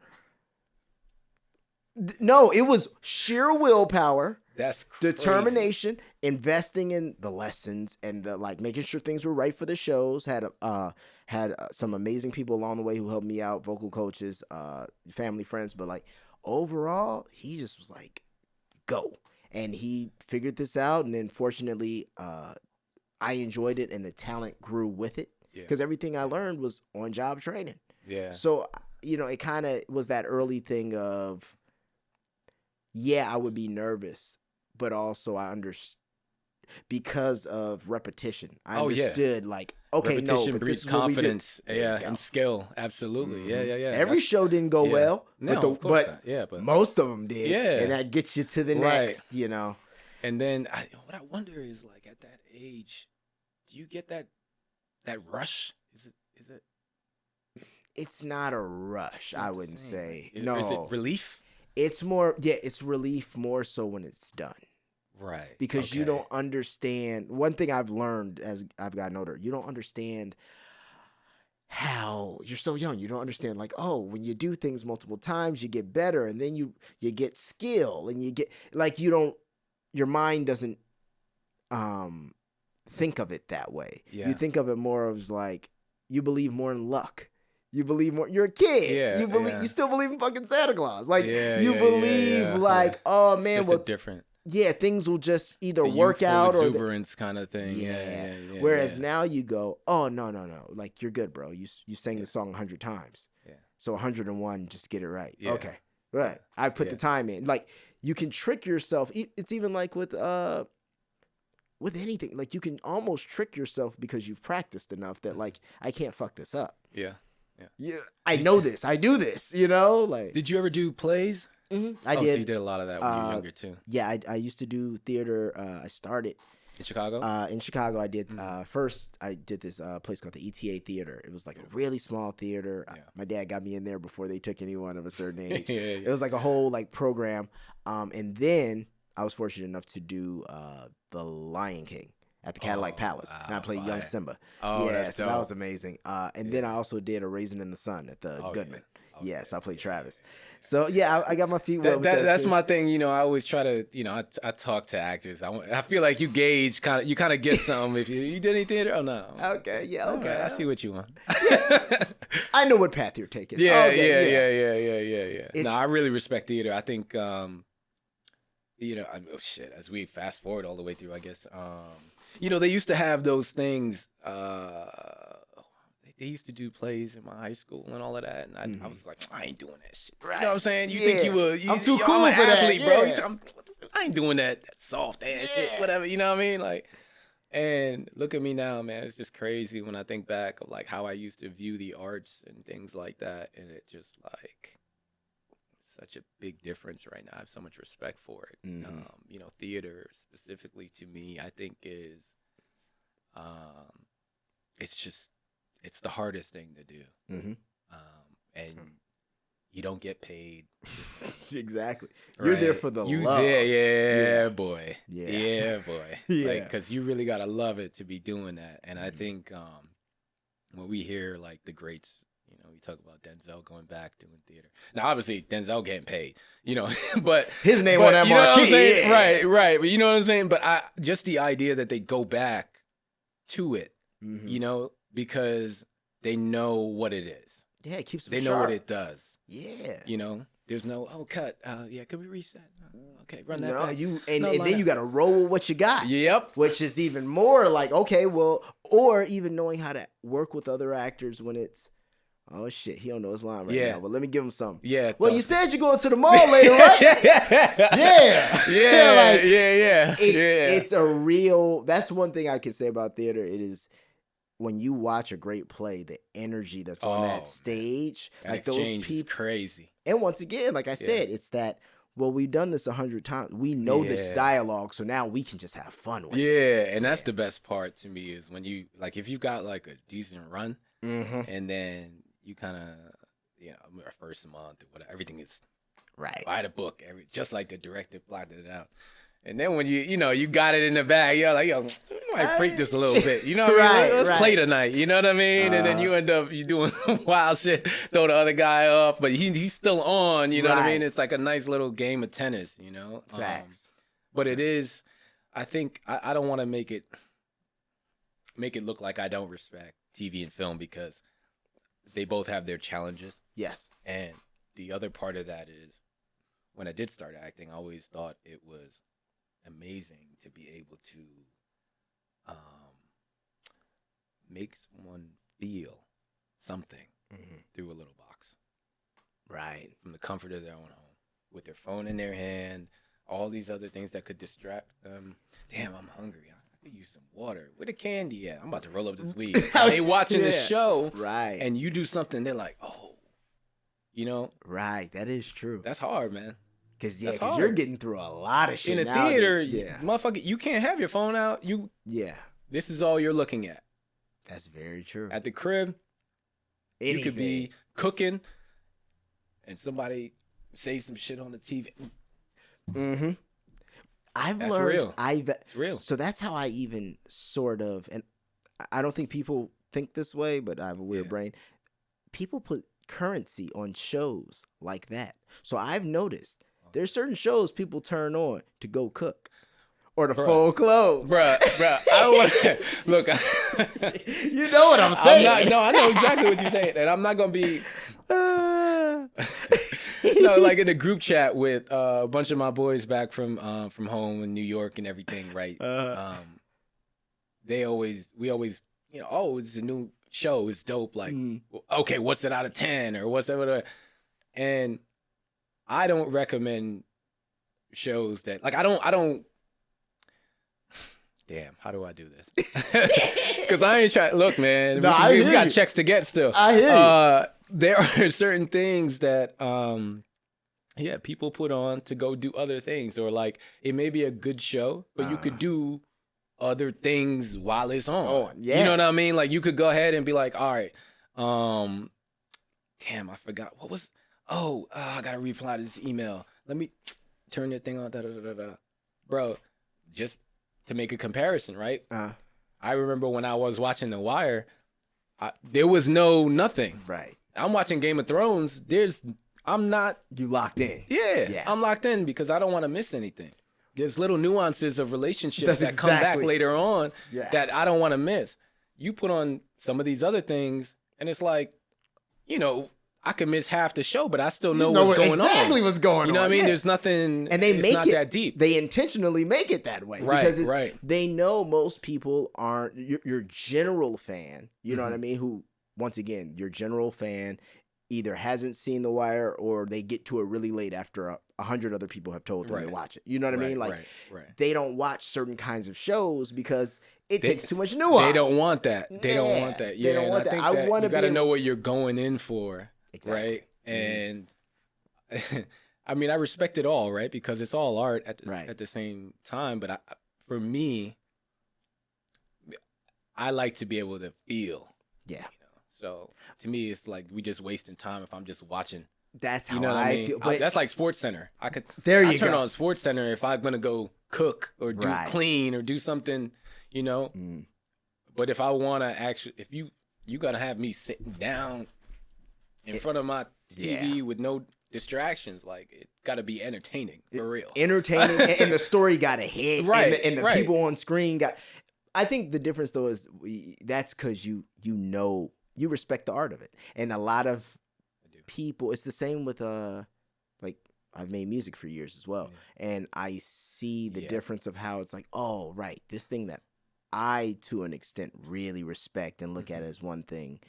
S4: No, it was sheer willpower.
S5: That's crazy.
S4: Determination, investing in the lessons and the making sure things were right for the shows. Had some amazing people along the way who helped me out, vocal coaches, family, friends. But overall, he just was like, go. And he figured this out. And then fortunately, I enjoyed it and the talent grew with it. Because everything I learned was on job training.
S5: Yeah.
S4: So, it kind of was that early thing of, I would be nervous, but also I understood because of repetition. I understood okay,
S5: repetition
S4: but
S5: breeds
S4: this is what we do.
S5: confidence, and skill. Absolutely, yeah.
S4: Every show didn't go well,
S5: No,
S4: but
S5: of course not. Yeah, but
S4: most of them did.
S5: Yeah.
S4: And that gets you to the
S5: Right.
S4: next.
S5: And then what I wonder is at that age, do you get that rush? Is it?
S4: It's not a rush. I wouldn't say. No.
S5: Is it relief?
S4: It's more. Yeah, it's relief more so when it's done.
S5: Right.
S4: Because you don't understand. One thing I've learned as I've gotten older, you don't understand how you're so young. You don't understand when you do things multiple times, you get better, and then you get skill, and you get your mind doesn't think of it that way. Yeah. You think of it more as you believe more in luck. You believe more. You're a kid.
S5: Yeah,
S4: you believe. You still believe in fucking Santa Claus.
S5: You
S4: believe oh man,
S5: it's just a different.
S4: Yeah, things will just either
S5: The
S4: work out or
S5: exuberance kind of thing. Yeah.
S4: Whereas now you go, oh no, you're good, bro. You sang the song 100 times. Yeah. So 101, just get it right. Yeah. Okay. Right. I put the time in. You can trick yourself. It's even with anything. You can almost trick yourself because you've practiced enough that I can't fuck this up. Yeah. Yeah. I know this. I do this.
S5: Did you ever do plays?
S4: Mm-hmm. I did.
S5: So you did a lot of that when you were younger too.
S4: Yeah, I used to do theater. I started
S5: in Chicago.
S4: In Chicago, I did. First, I did this place called the ETA Theater. It was a really small theater. My dad got me in there before they took anyone of a certain age. It was a whole program. And then I was fortunate enough to do The Lion King at the Cadillac Palace, and I played young Simba.
S5: Oh,
S4: yeah,
S5: that's
S4: so
S5: dope.
S4: that was amazing. And then I also did A Raisin in the Sun at the Goodman. Yes, I played Travis. So I got my feet wet with that.
S5: That's
S4: too.
S5: my thing. I always try to, I talk to actors. I feel like you gauge you kind of get something if you did any theater. Oh no.
S4: Okay. Yeah. Okay.
S5: Right, I see what you want.
S4: I know what path you're taking.
S5: Yeah.
S4: Okay,
S5: No, I really respect theater. I think, as we fast forward all the way through, I guess, they used to have those things. They used to do plays in my high school and all of that, and I was like, I ain't doing that shit. Right. You know what I'm saying? You think you were? I'm
S4: too cool
S5: I'm an
S4: for
S5: athlete,
S4: that,
S5: bro. I ain't doing that soft ass shit, whatever. You know what I mean? And look at me now, man. It's just crazy when I think back of how I used to view the arts and things like that, and it just such a big difference right now. I have so much respect for it. Theater specifically to me, I think is, it's the hardest thing to do. Mm-hmm. And you don't get paid.
S4: Exactly.
S5: Right?
S4: You're there for the love.
S5: Yeah, boy.
S4: Yeah,
S5: boy.
S4: Yeah.
S5: Because you really got to love it to be doing that. And I think when we hear the greats, we talk about Denzel going back doing theater. Now, obviously, Denzel getting paid, but
S4: his name on that marquee.
S5: Yeah. Right. But you know what I'm saying? But just the idea that they go back to it, because they know what it is.
S4: Yeah, it keeps them
S5: They
S4: sharp.
S5: know what it does.
S4: Yeah.
S5: There's no, cut. Can we reset? Okay, run that
S4: No,
S5: back.
S4: and then you got to roll with what you got.
S5: Yep.
S4: Which is even more okay, well, or even knowing how to work with other actors when it's, oh shit, he don't know his line right now, but let me give him something.
S5: Yeah.
S4: Well, you said you're going to the mall later, right?
S5: Yeah.
S4: It's a real, that's one thing I can say about theater. It is, when you watch a great play, the energy that's on that stage,
S5: that
S4: those
S5: exchange
S4: people,
S5: is crazy.
S4: And once again, like I said, it's that well, we've done this 100 times. We know this dialogue, so now we can just have fun with it.
S5: Yeah, and that's the best part to me is when you like if you got like a decent run, and then you kind of our first month or whatever, everything is
S4: Right.
S5: Buy the book, just like the director plotted it out. And then when you got it in the bag, you're like, yo, I freak this a little bit. You know what I mean? Let's play tonight. You know what I mean? And then you end up doing some wild shit, throw the other guy off, but he's still on. You know what I mean? It's like a nice little game of tennis. You know?
S4: Facts.
S5: But it is. I think I don't want to make it look like I don't respect TV and film because they both have their challenges.
S4: Yes.
S5: And the other part of that is when I did start acting, I always thought it was amazing to be able to make someone feel something through a little box.
S4: Right.
S5: From the comfort of their own home, with their phone in their hand, all these other things that could distract them. Damn, I'm hungry. I could use some water. Where the candy at? I'm about to roll up this weed. And they watching the show,
S4: right? And
S5: you do something, they're like, oh,
S4: right. That is true.
S5: That's hard, man.
S4: Because you're getting through a lot of shit
S5: in a theater. Motherfucker, you can't have your phone out. This is all you're looking at.
S4: That's very true.
S5: At the crib, you could be cooking, and somebody say some shit on the TV.
S4: Mm-hmm.
S5: That's real.
S4: It's real. So that's how I even sort of, and I don't think people think this way, but I have a weird brain. People put currency on shows like that. So I've noticed there's certain shows people turn on to go cook or to fold clothes.
S5: Bruh, I want to look.
S4: You know what I'm saying?
S5: I know exactly what you're saying, and I'm not gonna be. Like in the group chat with a bunch of my boys back from home in New York and everything, right? We always, oh, it's a new show, it's dope. Like, okay, what's it out of 10 or what's that? Whatever. And I don't recommend shows that like I don't. Damn, how do I do this? Because I ain't trying. Look, man, we got checks to get still.
S4: I hear you.
S5: There are certain things that, people put on to go do other things, or like it may be a good show, but you could do other things while it's on. You know what I mean? Like you could go ahead and be like, all right, damn, I forgot what was. I gotta reply to this email. Let me turn that thing on. Bro, just to make a comparison, right? I remember when I was watching The Wire, there was nothing.
S4: Right.
S5: I'm watching Game of Thrones. I'm not.
S4: You locked in.
S5: Yeah. I'm locked in because I don't want to miss anything. There's little nuances of relationships that come back later on that I don't want to miss. You put on some of these other things, and it's like, I could miss half the show, but I still know what's going on.
S4: Exactly what's going on.
S5: You know what I mean? There's nothing, and it's not that deep.
S4: They intentionally make it that way.
S5: Right,
S4: because they know most people aren't your general fan, you know what I mean? Who, once again, your general fan either hasn't seen The Wire or they get to it really late after 100 other people have told them to watch it. You know what I mean? Like, they don't watch certain kinds of shows because it takes too much nuance.
S5: They don't want that. They don't want that. Yeah,
S4: they don't want that.
S5: I want to you got to know what you're going in for.
S4: Exactly.
S5: Right. And I mean, I respect it all, right? Because it's all art at the same time. But for me, I like to be able to feel.
S4: Yeah.
S5: So to me, it's like we just wasting time if I'm just watching.
S4: That's how I feel. But
S5: that's like Sports Center. I turn on Sports Center if I'm gonna go cook or do clean or do something, But if I want to actually, if you gotta have me sitting down in front of my TV with no distractions, like it got to be entertaining for real.
S4: Entertaining, and the story got to hit,
S5: right?
S4: And the people on screen got. I think the difference though is that's because you respect the art of it, and a lot of people. It's the same with like I've made music for years as well, and I see the difference of how it's like, oh right, this thing that I to an extent really respect and look at as one thing.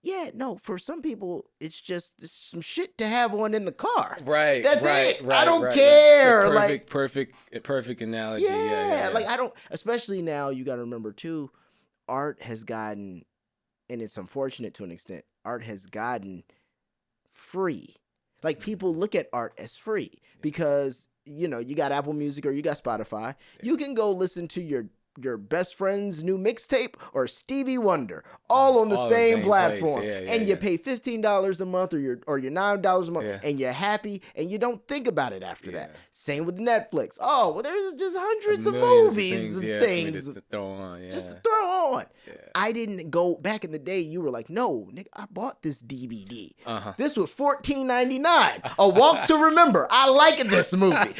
S4: Yeah, no, for some people, it's just some shit to have on in the car.
S5: Right.
S4: That's it.
S5: Right,
S4: I don't care.
S5: Perfect analogy.
S4: Yeah. Like, I don't, especially now, you got to remember, too, art has gotten, and it's unfortunate to an extent, art has gotten free. Like people look at art as free because you got Apple Music or you got Spotify. You can go listen to your best friend's new mixtape or Stevie Wonder all on the same platform. And you pay $15 a month or your $9 a month and you're happy and you don't think about it after that. Same with Netflix. Oh, well, there's just hundreds of movies and things
S5: to throw on.
S4: just to throw on. I didn't go back in the day. You were like, no, nigga, I bought this DVD. This was $14.99. A Walk to Remember. I like this movie.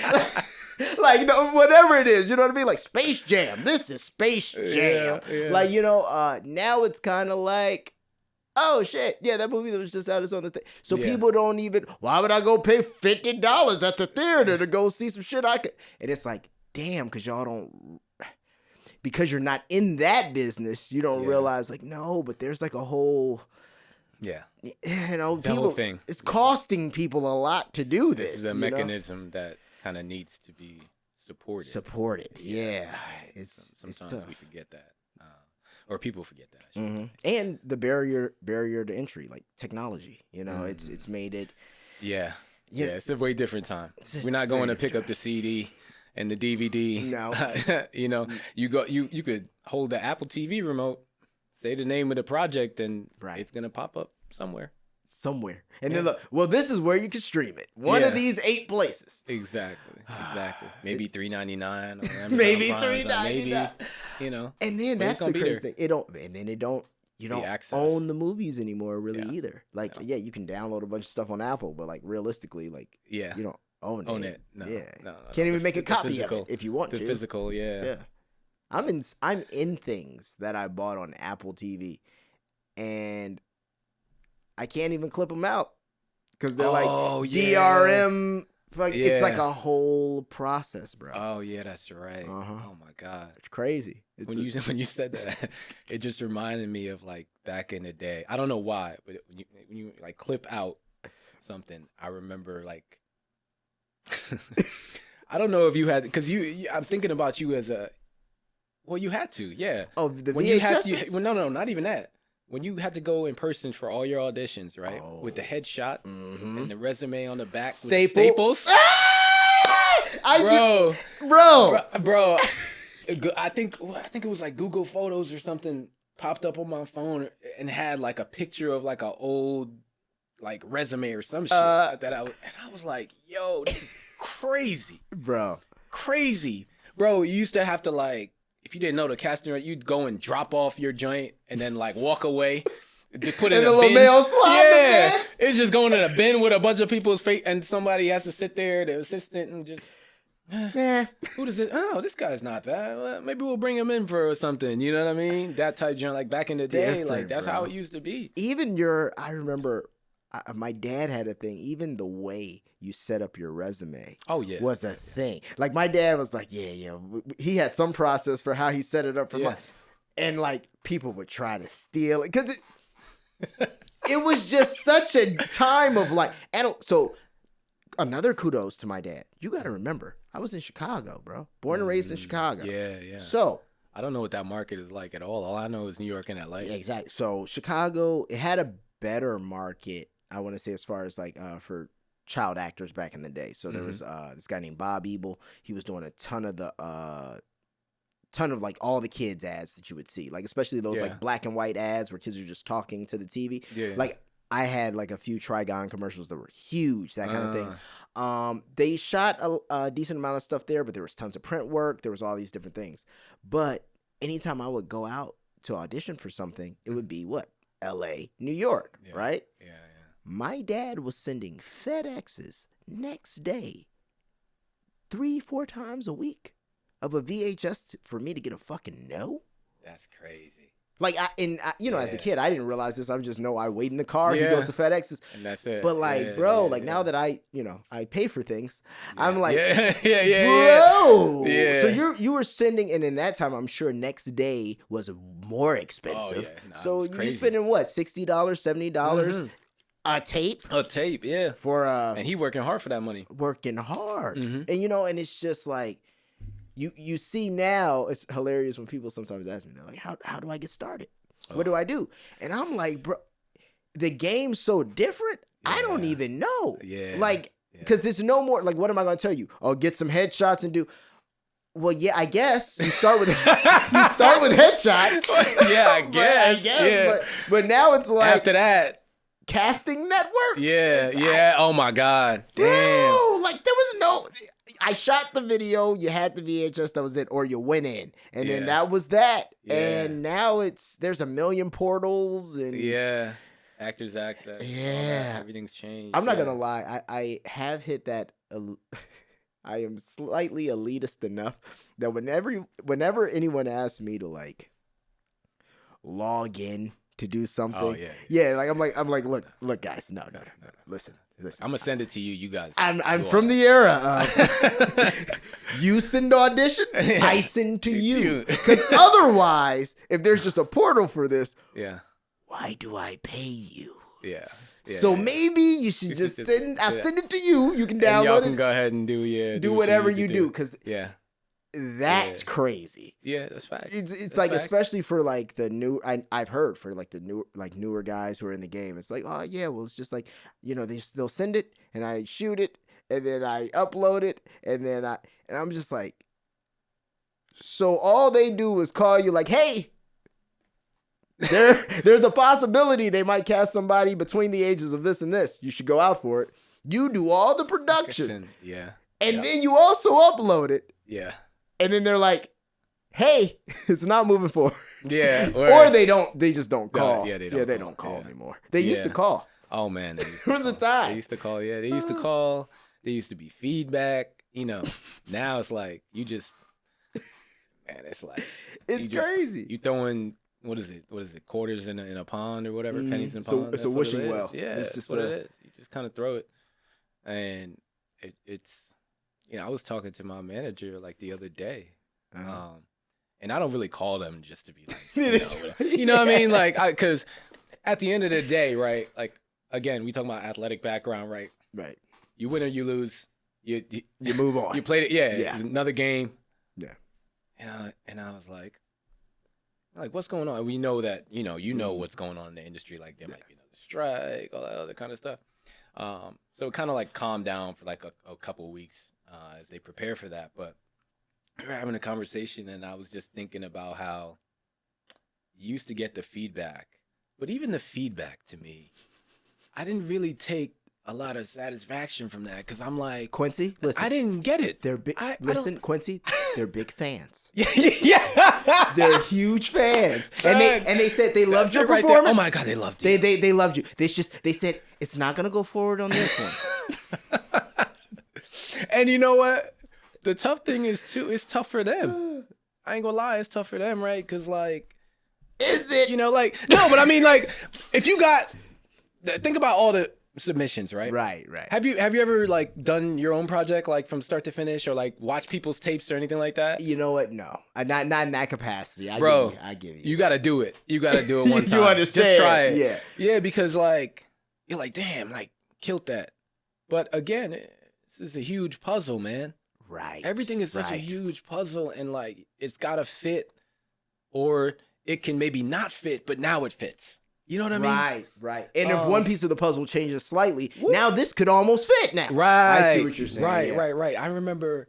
S4: Like, whatever it is, you know what I mean? Like Space Jam. This is Space Jam. Like, now it's kind of like, oh shit, yeah, that movie that was just out is on the thing. So people don't even, why would I go pay $50 at the theater to go see some shit I could? And it's like, damn, because y'all don't, because you're not in that business, you don't realize like, no, but there's like a whole,
S5: it's
S4: people,
S5: whole thing.
S4: It's costing people a lot to do this.
S5: This is a mechanism that kind of needs to be supported. Sometimes we forget that, or people forget that.
S4: And the barrier to entry, like technology. It's made it.
S5: It's a way different time. We're not going to pick up the CD and the DVD.
S4: No,
S5: you could hold the Apple TV remote, say the name of the project, and it's gonna pop up somewhere. And then look, well, this is where you can stream it. One of these 8 places. Exactly. Maybe $3.99 or Amazon
S4: maybe
S5: Prime,
S4: $3.99.
S5: Maybe,
S4: And then that's the crazy thing. You don't own the movies anymore really either. Like you can download a bunch of stuff on Apple, but like realistically, like you don't own it.
S5: No.
S4: Can't even make a copy of it if you want to.
S5: The physical,
S4: I'm in things that I bought on Apple TV, and I can't even clip them out because they're like DRM. It's like a whole process, bro.
S5: Oh yeah, that's right. Oh my god,
S4: it's crazy.
S5: When you said that, it just reminded me of like back in the day. I don't know why, but when you like clip out something, I remember like I don't know if you had, because I'm thinking about you as a. Well, you had to, yeah.
S4: Oh, the
S5: when
S4: VHS?
S5: No, not even that. When you had to go in person for all your auditions, right? With the headshot and the resume on the back with the staples. Bro. I think it was like Google Photos or something popped up on my phone and had like a picture of like an old like resume or some shit I was like, yo, this is crazy,
S4: bro.
S5: Crazy, bro. You used to have to like, if you didn't know the casting, you'd go and drop off your joint and then like walk away. To put it in a bin.
S4: mail slot.
S5: Yeah, it's just going in a bin with a bunch of people's face, and somebody has to sit there, the assistant, and just. Who does it? Oh, this guy's not bad. Well, maybe we'll bring him in for something. You know what I mean? That type joint, like back in the day, like that's how it used to be.
S4: Even I remember. My dad had a thing. Even the way you set up your resume, was a thing. Like my dad was like, he had some process for how he set it up for and like people would try to steal it because it was just such a time of like. So another kudos to my dad. You got to remember, I was in Chicago, bro. Born and raised in Chicago.
S5: Yeah.
S4: So
S5: I don't know what that market is like at all. All I know is New York and LA.
S4: Yeah, exactly. So Chicago, it had a better market, I want to say, as far as like for child actors back in the day. So there was this guy named Bob Ebel. He was doing a ton of like all the kids ads that you would see, like especially those like black and white ads where kids are just talking to the TV. Like I had like a few Trigon commercials that were huge, that kind of thing. They shot a decent amount of stuff there, but there was tons of print work. There was all these different things. But anytime I would go out to audition for something, it would be what? LA, New York, right? Yeah. My dad was sending FedExes next day 3-4 times a week of a VHS for me to get a fucking no.
S5: That's crazy.
S4: Like, as a kid, I didn't realize this. I just know I wait in the car. He goes to FedEx's.
S5: And that's it.
S4: But like, now that I pay for things, I'm like,
S5: bro.
S4: Yeah. So you were sending, and in that time, I'm sure next day was more expensive. So you're spending what, $60, $70 a tape?
S5: A tape, yeah.
S4: For
S5: and he working hard for that money.
S4: Working hard, and and it's just like. You see now, it's hilarious when people sometimes ask me, they're like, how do I get started? What do I do? And I'm like, bro, the game's so different. I don't even know.
S5: Yeah.
S4: Like, because there's no more, like, what am I going to tell you? Oh, get some headshots and do. Well, yeah, I guess you start with headshots.
S5: Yeah, I guess. Yeah.
S4: But now it's like
S5: After that,
S4: casting networks.
S5: yeah. Oh my God, damn.
S4: Bro, like there was no. I shot the video. You had the VHS. That was it, or you went in, and then that was that.
S5: Yeah.
S4: And now there's a million portals and
S5: Actors Access.
S4: Yeah,
S5: everything's changed.
S4: I'm not gonna lie. I have hit that. I am slightly elitist enough that whenever anyone asks me to like log in to do something, like I'm like, look, guys, no, listen.
S5: I'm gonna send it to you. You guys.
S4: I'm from the era of you send audition, I send to you, because otherwise, if there's just a portal for this, why do I pay you? So maybe you should just send. I'll send it to you. You can download
S5: and y'all
S4: it.
S5: can go ahead and do
S4: whatever you do, because that's
S5: Yeah.
S4: crazy.
S5: Yeah, that's fact.
S4: It's
S5: That's
S4: like
S5: fact.
S4: especially for like the new. I've heard for like the newer guys who are in the game. It's like, oh yeah, well it's just like, you know, they'll send it and I shoot it and then I upload it and then I'm just like, so all they do is call you like, hey, there's a possibility they might cast somebody between the ages of this and this. You should go out for it. You do all the production. And then you also upload it. And then they're like, hey, it's not moving forward. Or they just don't call. They don't call anymore. They used to call.
S5: Oh man.
S4: There was a time.
S5: They used to call, They used to call. There used to be feedback. You know, now it's like you just man, it's like
S4: it's crazy.
S5: You throwing what is it? Quarters in a pond or whatever, pennies in a pond.
S4: It's a wishing well.
S5: Yeah,
S4: it's
S5: just what it is. You just kind of throw it. And it's I was talking to my manager like the other day. And I don't really call them just to be like, you know what I mean? Like, because at the end of the day, right? Like, again, we talking about athletic background, right?
S4: Right.
S5: You win or you lose, you
S4: move on.
S5: You played it, yeah. Another game.
S4: Yeah.
S5: And I was like, what's going on? We know that, you know what's going on in the industry. Like, there might be another strike, all that other kind of stuff. So it kind of like calmed down for like a couple of weeks as they prepare for that. But we were having a conversation and I was just thinking about how you used to get the feedback. But even the feedback to me, I didn't really take a lot of satisfaction from that because I'm like,
S4: Quincy, listen,
S5: I didn't get it.
S4: They're big. Listen, Quincy, they're big fans.
S5: Yeah.
S4: They're huge fans, and they said they loved your performance.
S5: Oh my God, they loved you.
S4: They loved you. They said it's not gonna go forward on this one.
S5: And you know what? The tough thing is too. It's tough for them. I ain't gonna lie, it's tough for them, right? Because like,
S4: is it?
S5: No, but I mean, like, if you think about all the submissions, right?
S4: Right.
S5: Have you ever like done your own project like from start to finish or like watch people's tapes or anything like that?
S4: You know what? No, not in that capacity. I give you.
S5: You got to do it. You got to do it one time.
S4: You understand?
S5: Just try it.
S4: Yeah.
S5: Yeah, because like you're like, damn, like killed that. But again, this is a huge puzzle, man.
S4: Right.
S5: Everything is such a huge puzzle, and like it's got to fit, or it can maybe not fit, but now it fits. You know what I mean?
S4: Right. And if one piece of the puzzle changes slightly, now this could almost fit now.
S5: Right.
S4: I see what you're saying.
S5: Right. I remember,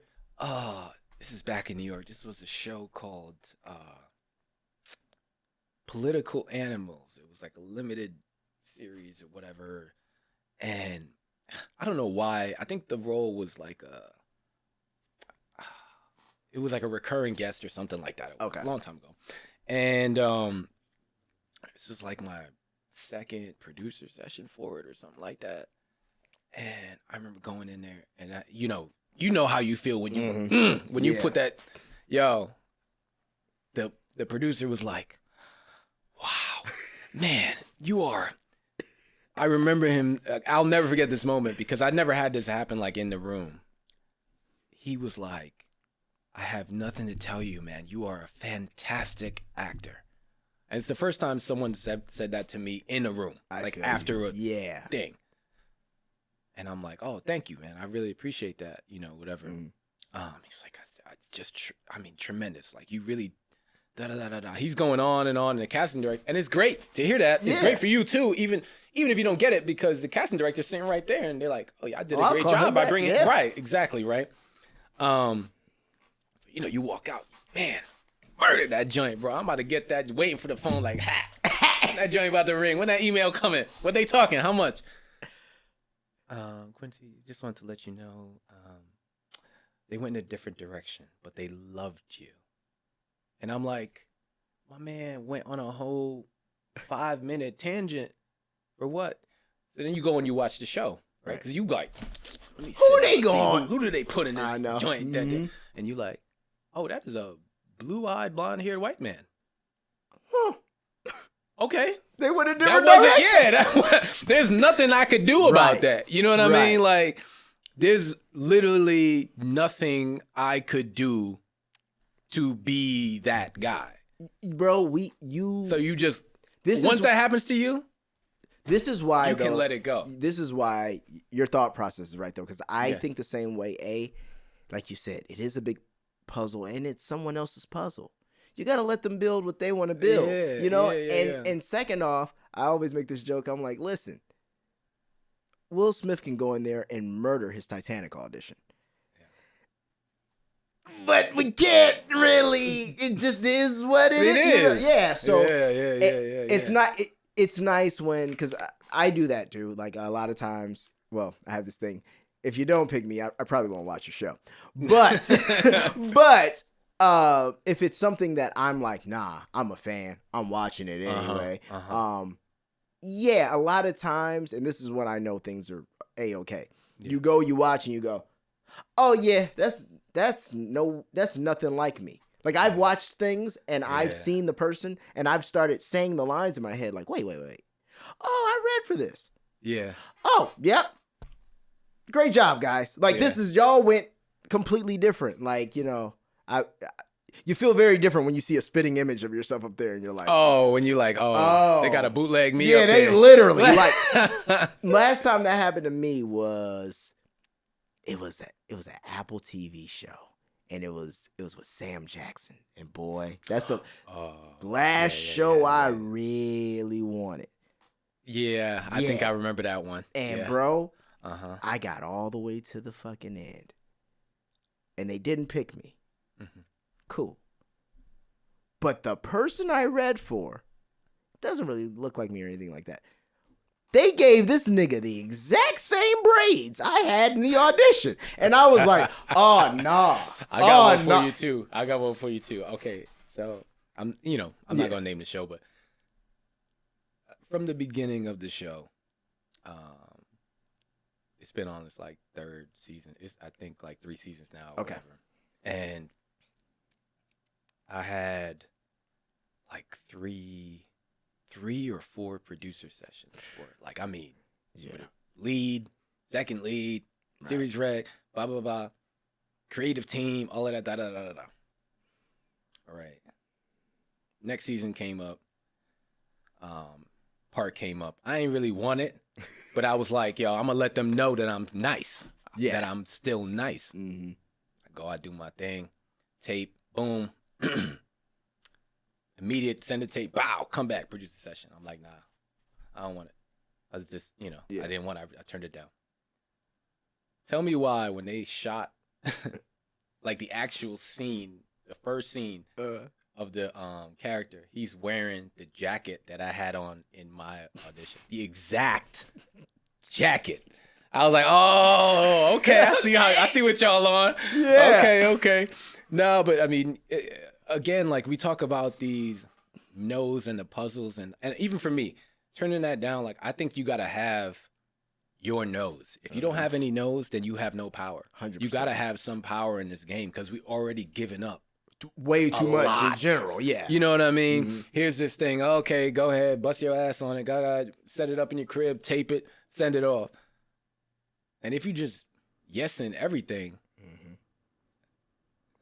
S5: this is back in New York. This was a show called Political Animals. It was like a limited series or whatever. And I don't know why. I think the role was like it was like a recurring guest or something like that.
S4: Okay.
S5: A long time ago. And this was like my second producer session for it or something like that. And I remember going in there and you know how you feel when you when you put that, the producer was like, wow, man, you are. I remember him. I'll never forget this moment because I never had this happen like in the room. He was like, I have nothing to tell you, man. You are a fantastic actor. And it's the first time someone said that to me in a room, like after a thing. And I'm like, oh, thank you, man. I really appreciate that, whatever. He's like, tremendous. Like you really, da da da da da. He's going on and the casting director, and it's great to hear that. It's great for you too, even if you don't get it, because the casting director's sitting right there, and they're like, "Oh yeah, I did a great job by bringing it right, exactly right." You know, you walk out, man, murdered that joint, bro. I'm about to get that, waiting for the phone, like, that joint about to ring. When that email coming? What they talking? How much? Quincy, just wanted to let you know, they went in a different direction, but they loved you. And I'm like, my man went on a whole 5-minute tangent for what? So then you go and you watch the show, right? Because you like, let me
S4: who they going?
S5: Who do they put in this joint? Mm-hmm. And you like, oh, that is a blue-eyed, blonde-haired white man.
S4: Huh.
S5: Okay.
S4: They went a different direction.
S5: There's nothing I could do about that. You know what I mean? Like, there's literally nothing I could do to be that guy.
S4: Bro,
S5: So you just, once that happens to you,
S4: this is why
S5: you can let it go.
S4: This is why your thought process is right, though, because I think the same way. Like you said, it is a big puzzle, and it's someone else's puzzle. You got to let them build what they want to build, you know? And second off, I always make this joke. I'm like, listen, Will Smith can go in there and murder his Titanic audition. But we can't really. It just is what it is. Yeah. So it's nice when, because I do that too. Like a lot of times, well, I have this thing. If you don't pick me, I probably won't watch your show. But if it's something that I'm like, nah, I'm a fan, I'm watching it anyway. Yeah, a lot of times, and this is when I know things are A-okay. Yeah. You go, you watch, and you go, oh yeah, that's nothing like me. Like I've watched things and I've seen the person and I've started saying the lines in my head like, wait. Oh, I read for this. Yeah. Oh, yep. Great job, guys. Like this is, y'all went completely different. Like, you know, you feel very different when you see a spitting image of yourself up there and you're like,
S5: when you like, they got to bootleg me.
S4: Yeah,
S5: up
S4: they
S5: there.
S4: literally like, last time that happened to me was, it was an Apple TV show. And it was with Sam Jackson. And boy, that's the last show I really wanted.
S5: Yeah, I think I remember that one.
S4: And bro, I got all the way to the fucking end. And they didn't pick me. Mm-hmm. Cool. But the person I read for doesn't really look like me or anything like that. They gave this nigga the exact same braids I had in the audition. And I was like, oh, nah.
S5: I got one for you, too. Okay, so I'm not going to name the show, but from the beginning of the show, it's been on its, like, third season. It's, I think, like, 3 seasons now or whatever. And I had, like, three or 4 producer sessions for it. Like, I mean, lead, second lead, series rec, blah, blah, blah, creative team, all of that, da, da, da, da, da. All right. Next season came up. Part came up. I ain't really want it, but I was like, yo, I'm going to let them know that I'm nice, that I'm still nice. Mm-hmm. I go, I do my thing, tape, boom. Immediate, send a tape, bow, come back, produce the session. I'm like, nah, I don't want it. I was just, I didn't want it. I turned it down. Tell me why when they shot, like the actual scene, the first scene of the character, he's wearing the jacket that I had on in my audition. The exact jacket. I was like, oh, okay, I see what y'all on. Yeah. Okay. No, but I mean, again, like we talk about these no's and the puzzles, and even for me, turning that down, like I think you gotta have your no's. If you don't have any no's, then you have no power. 100%. You gotta have some power in this game because we already given up
S4: way too much in general. Yeah,
S5: you know what I mean. Mm-hmm. Here's this thing. Okay, go ahead, bust your ass on it. Go set it up in your crib, tape it, send it off. And if you just yes in everything.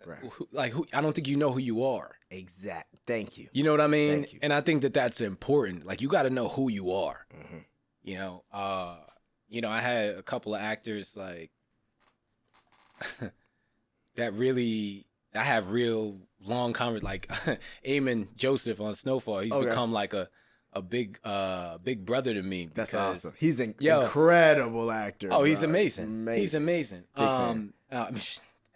S5: Right. I don't think you know who you are.
S4: Exact. Thank you.
S5: You know what I mean? Thank you. And I think that that's important. Like, you got to know who you are. Mm-hmm. I had a couple of actors, like, that I have real long conversations. Like Eamon Joseph on Snowfall, he's become like a big brother to me.
S4: That's awesome. He's an incredible actor.
S5: Oh,
S4: bro.
S5: he's amazing. He's amazing.
S4: Fan.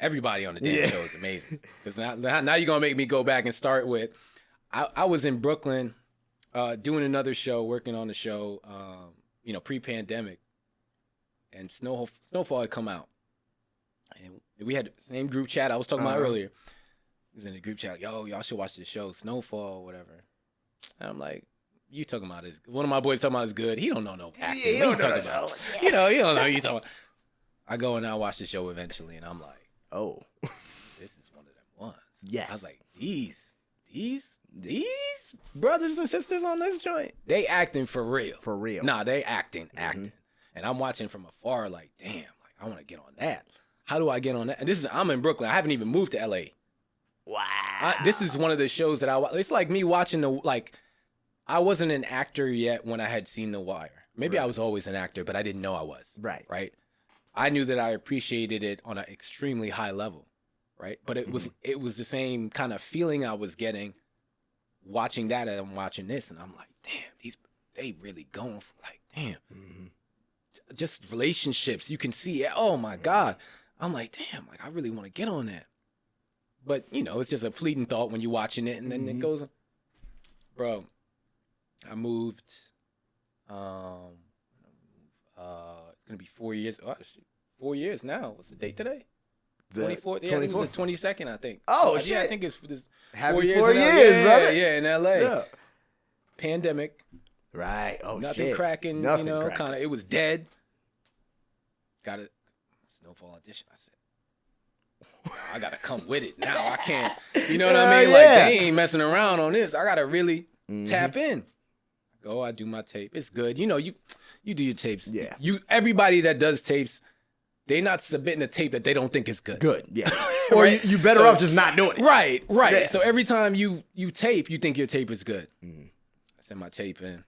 S5: Everybody on the damn show is amazing. Because now you're gonna make me go back and start with. I was in Brooklyn, doing another show, working on the show, pre-pandemic, and Snowfall had come out, and we had the same group chat I was talking about earlier. He was in the group chat, yo, y'all should watch this show, Snowfall, or whatever. And I'm like, you talking about this? One of my boys talking about is good. He don't know no acting.
S4: Yeah,
S5: what you talking about? You don't know. You talking about. I go and I watch the show eventually, and I'm like,
S4: oh,
S5: this is one of them ones.
S4: Yes.
S5: I was like, these brothers and sisters on this joint, they acting for real.
S4: For real.
S5: Nah, they acting. And I'm watching from afar, like, damn, like I want to get on that. How do I get on that? And I'm in Brooklyn. I haven't even moved to LA.
S4: Wow.
S5: This is one of the shows that it's like me watching I wasn't an actor yet when I had seen The Wire. Maybe I was always an actor, but I didn't know I was. Right. I knew that I appreciated it on an extremely high level. Right. But it was the same kind of feeling I was getting watching that and I'm watching this. And I'm like, damn, they really going for like, damn. Just relationships. You can see, oh my God. I'm like, damn, like I really want to get on that. But, it's just a fleeting thought when you're watching it, and then it goes, bro, I moved, it's going to be 4 years. Oh, shit, 4 years now. What's the date today? 24th? Yeah, I think it was the 22nd, I think.
S4: Oh, shit.
S5: Yeah, I think it's this
S4: Happy
S5: 4 years.
S4: 4 years, brother.
S5: Yeah, in L.A.
S4: Yeah.
S5: Pandemic.
S4: Right. Oh,
S5: Nothing
S4: shit.
S5: cracking,
S4: Nothing
S5: kind
S4: cracking.
S5: of, it was dead. Got a Snowfall audition. I said, I gotta come with it now. I can't, you know what I mean?
S4: Yeah.
S5: Like they ain't messing around on this. I gotta really tap in. I do my tape. It's good. You do your tapes.
S4: Yeah.
S5: Everybody that does tapes, they not submitting a tape that they don't think is good.
S4: Good. Yeah. Or
S5: Right?
S4: you better off just not doing it.
S5: Right.
S4: Yeah.
S5: So every time you tape, you think your tape is good. I send my tape in,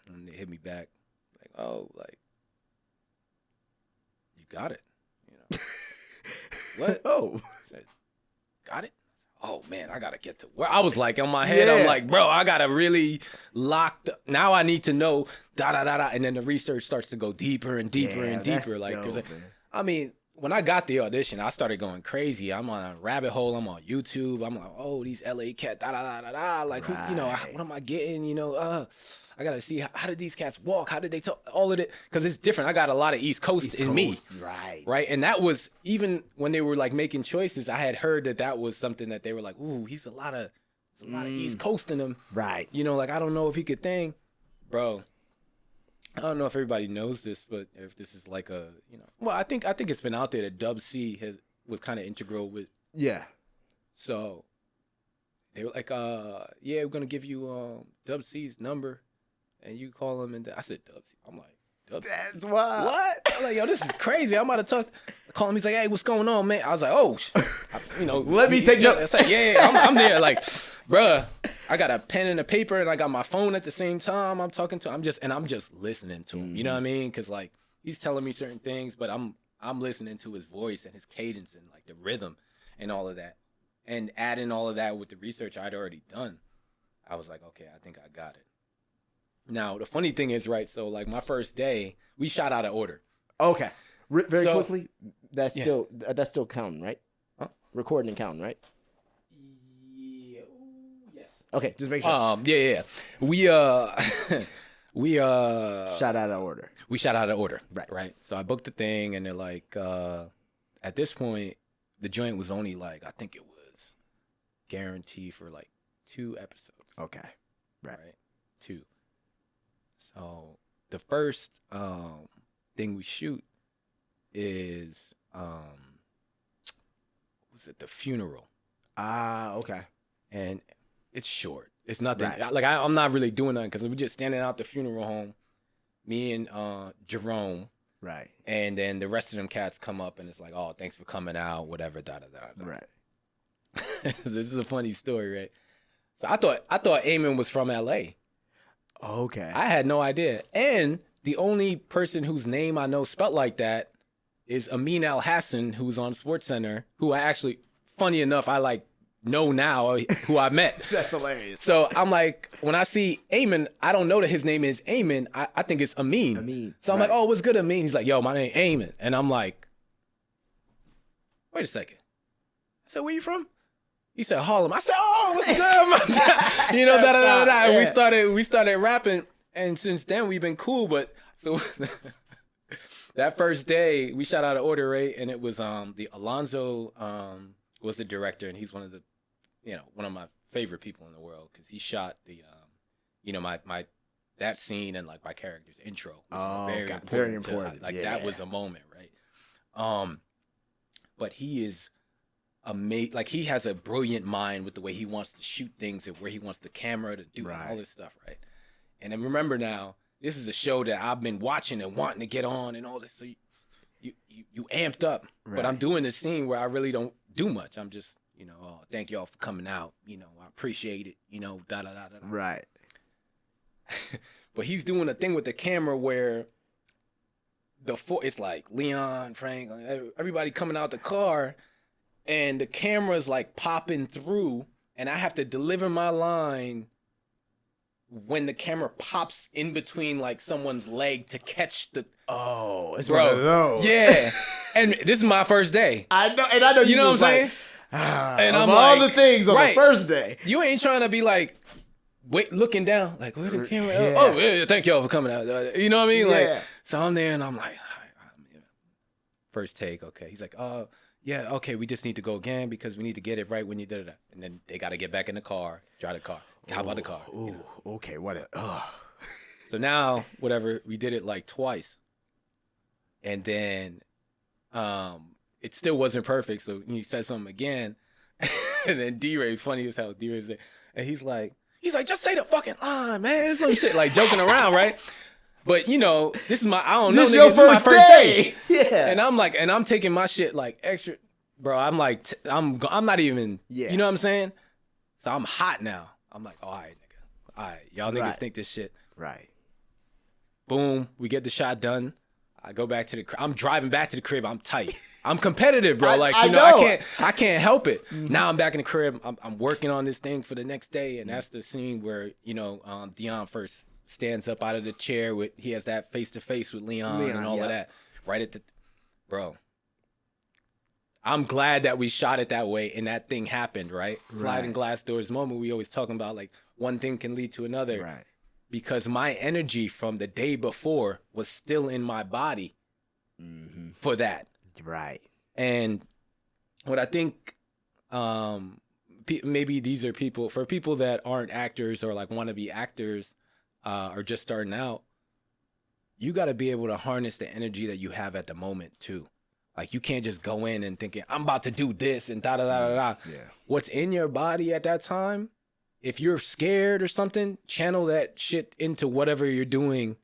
S5: and they hit me back like, oh, like you got it. What?
S4: Oh.
S5: I said, got it? Oh, man, I got to get to where I was like, in my head, I'm like, bro, I got to really now I need to know, da-da-da-da. And then the research starts to go deeper and deeper and deeper. Like, cause I mean, when I got the audition, I started going crazy. I'm on a rabbit hole. I'm on YouTube. I'm like, oh, these LA cats, da-da-da-da-da. Like, who, what am I getting? I got to see how did these cats walk? How did they talk? All of it. Because it's different. I got a lot of East Coast in me. Right. And that was, even when they were like making choices, I had heard that was something that they were like, ooh, he's a lot of East Coast in him.
S4: Right.
S5: Like, I don't know if he could thing. Bro, I don't know if everybody knows this, but if this is like a, well, I think it's been out there that Dub C was kind of integral with.
S4: Yeah.
S5: So they were like, yeah, we're going to give you Dub C's number. And you call him, and I said, Dubsy. I'm like, Dubsy.
S4: That's wild.
S5: What? I'm like, yo, this is crazy. I'm about to call him. He's like, hey, what's going on, man? I was like, oh,
S4: let me take notes.
S5: It's like, yeah, I'm there. Like, bruh, I got a pen and a paper, and I got my phone at the same time. I'm talking to him. I'm just listening to him. You know what I mean? Because like he's telling me certain things, but I'm listening to his voice and his cadence and like the rhythm and all of that, and adding all of that with the research I'd already done. I was like, okay, I think I got it. Now, the funny thing is, right, so, like, my first day, we shot out of order.
S4: Okay. Very quickly, that's still counting, right?
S5: Huh?
S4: Recording and counting, right?
S5: Yeah. Yes.
S4: Okay, just make sure.
S5: Yeah. We
S4: shot out of order.
S5: We shot out of order.
S4: Right.
S5: So I booked the thing, and they're like, at this point, the joint was only, like, I think it was guaranteed for, like, 2 episodes.
S4: Okay. Right.
S5: 2. So the first thing we shoot is the funeral.
S4: Okay.
S5: And it's short. It's nothing.
S4: Right.
S5: Like I'm not really doing nothing because we're just standing out the funeral home. Me and Jerome.
S4: Right.
S5: And then the rest of them cats come up and it's like, oh, thanks for coming out, whatever.
S4: Right.
S5: So this is a funny story, right? So I thought Eamon was from LA.
S4: Okay.
S5: I had no idea. And the only person whose name I know spelt like that is Amin Al Hassan, who's on SportsCenter, who I actually funny enough, I like know now who I met.
S4: That's hilarious.
S5: So I'm like, when I see Eamon, I don't know that his name is Eamon. I think it's Amin.
S4: Amin,
S5: So I'm
S4: right.
S5: like, oh, what's good, Amin? He's like, yo, my name Eamon. And I'm like, wait a second. I said, where you from? He said, Harlem. I said, oh, what's good, my guy? You know, da-da-da-da-da. And we started rapping. And since then, we've been cool. But so that first day, we shot out an order, right? And it was the Alonzo was the director. And he's one of the, one of my favorite people in the world. Because he shot the, my that scene and like my character's intro. Which is very important. That was a moment, right? But he is amazing. Like, he has a brilliant mind with the way he wants to shoot things and where he wants the camera to do all this stuff, right? And then remember now, this is a show that I've been watching and wanting to get on and all this. So you amped up. Right. But I'm doing this scene where I really don't do much. I'm just, oh, thank y'all for coming out. I appreciate it. Da-da-da-da-da.
S4: Right.
S5: But he's doing a thing with the camera where it's like Leon, Frank, everybody coming out the car, and the camera's like popping through, and I have to deliver my line when the camera pops in between like someone's leg to catch the.
S4: Oh, it's one of those.
S5: Yeah. And this is my first day.
S4: I know you
S5: know what I'm saying?
S4: And I'm all the things on the first day.
S5: You ain't trying to be like, wait, looking down, like, where the camera? Yeah. Oh, yeah, thank y'all for coming out. You know what I mean? Like, so I'm there and I'm like, first take, okay. He's like, oh, yeah, okay, we just need to go again because we need to get it right when you did it. And then they got to get back in the car, drive the car. How about the car?
S4: Ooh, okay,
S5: So now, whatever, we did it like twice. And then it still wasn't perfect. So he said something again. And then D-Ray's funny as hell. D-Ray's there. And he's like, just say the fucking line, man. Some shit, like joking around, right? But this is my, I don't know,
S4: this
S5: nigga,
S4: your
S5: this is my first day.
S4: Yeah.
S5: And I'm like, I'm taking my shit like extra, bro. I'm like, I'm not even, you know what I'm saying? So I'm hot now. I'm like, all right, nigga. All right, y'all niggas think this shit.
S4: Right.
S5: Boom, we get the shot done. I go back to the crib. I'm driving back to the crib. I'm tight. I'm competitive, bro. Like, I can't help it. Mm-hmm. Now I'm back in the crib. I'm working on this thing for the next day. And that's the scene where, Deon first stands up out of the chair he has that face-to-face with Leon and all of that. Right at the, bro. I'm glad that we shot it that way and that thing happened, right? Sliding glass doors moment. We always talking about like one thing can lead to another.
S4: Right. Because
S5: my energy from the day before was still in my body for that.
S4: Right.
S5: And what I think, maybe these are people that aren't actors or like want to be actors or just starting out, you got to be able to harness the energy that you have at the moment too. Like, you can't just go in and thinking, I'm about to do this and da-da-da-da-da.
S4: Yeah. What's
S5: in your body at that time, if you're scared or something, channel that shit into whatever you're doing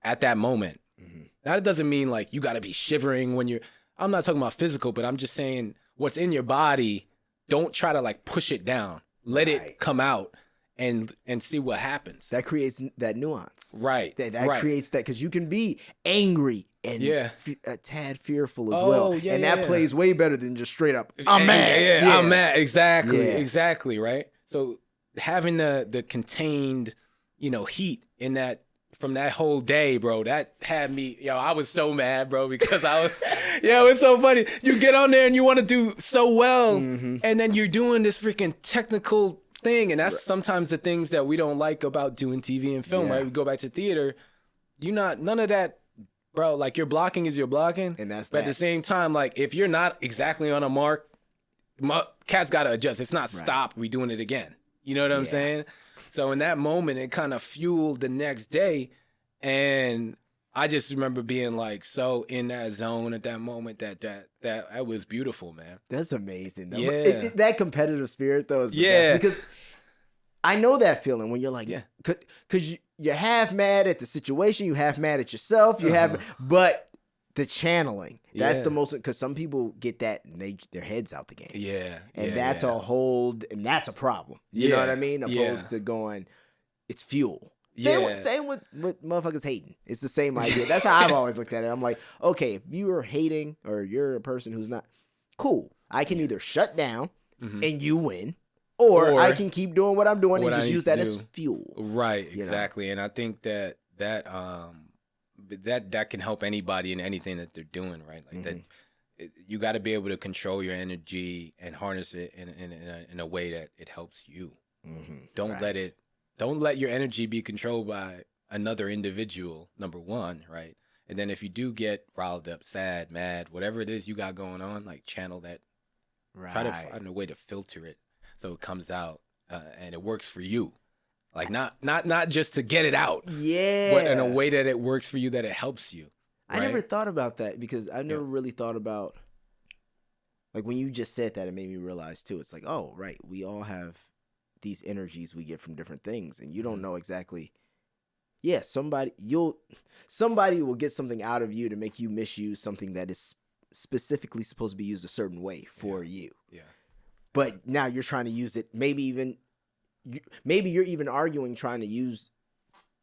S5: at that moment. Mm-hmm. Now, it doesn't mean like you got to be shivering when I'm not talking about physical, but I'm just saying what's in your body, don't try to like push it down. Let it come out and see what happens.
S4: That creates that nuance.
S5: Right.
S4: That creates that, because you can be angry and a tad fearful as well. Yeah, and that plays way better than just straight up, I'm mad.
S5: I'm mad. Exactly, right? So having the contained, heat in that from that whole day, bro, that had me, I was so mad, bro, because I was, it was so funny. You get on there and you want to do so well, and then you're doing this freaking technical thing, and that's sometimes the things that we don't like about doing TV and film, right? We go back to theater, none of that, bro, like your blocking is your blocking,
S4: and but
S5: at the same time, like if you're not exactly on a mark, cat's got to adjust. It's not stop, we doing it again. You know what I'm saying? So in that moment, it kind of fueled the next day. And I just remember being like so in that zone at that moment that was beautiful, man.
S4: That's amazing.
S5: Yeah.
S4: That competitive spirit, though, is the best. Because I know that feeling when you're like, because you're half mad at the situation, you half mad at yourself, but the channeling, that's the most, because some people get that and their heads out the game. And that's and that's a problem. You know what I mean? Opposed to going, it's fuel. Same with motherfuckers hating. It's the same idea. That's how I've always looked at it. I'm like, okay, if you are hating or you're a person who's not, cool. I can either shut down and you win, or I can keep doing what I'm doing and just use that as fuel.
S5: Right, exactly. And I think that can help anybody in anything that they're doing, right? Like that, you got to be able to control your energy and harness it in a way that it helps you. Don't let your energy be controlled by another individual, number one, right? And then if you do get riled up, sad, mad, whatever it is you got going on, like channel that. Right. Try to find a way to filter it so it comes out and it works for you. Like not just to get it out. Yeah. But in a way that it works for you, that it helps you. Right?
S4: I never thought about that because I never really thought about, like when you just said that, it made me realize too. It's like, oh, right. We all have these energies we get from different things and you don't know exactly. Yeah. Somebody will get something out of you to make you misuse something that is specifically supposed to be used a certain way for you. Yeah. But now you're trying to use it. Maybe you're even arguing, trying to use,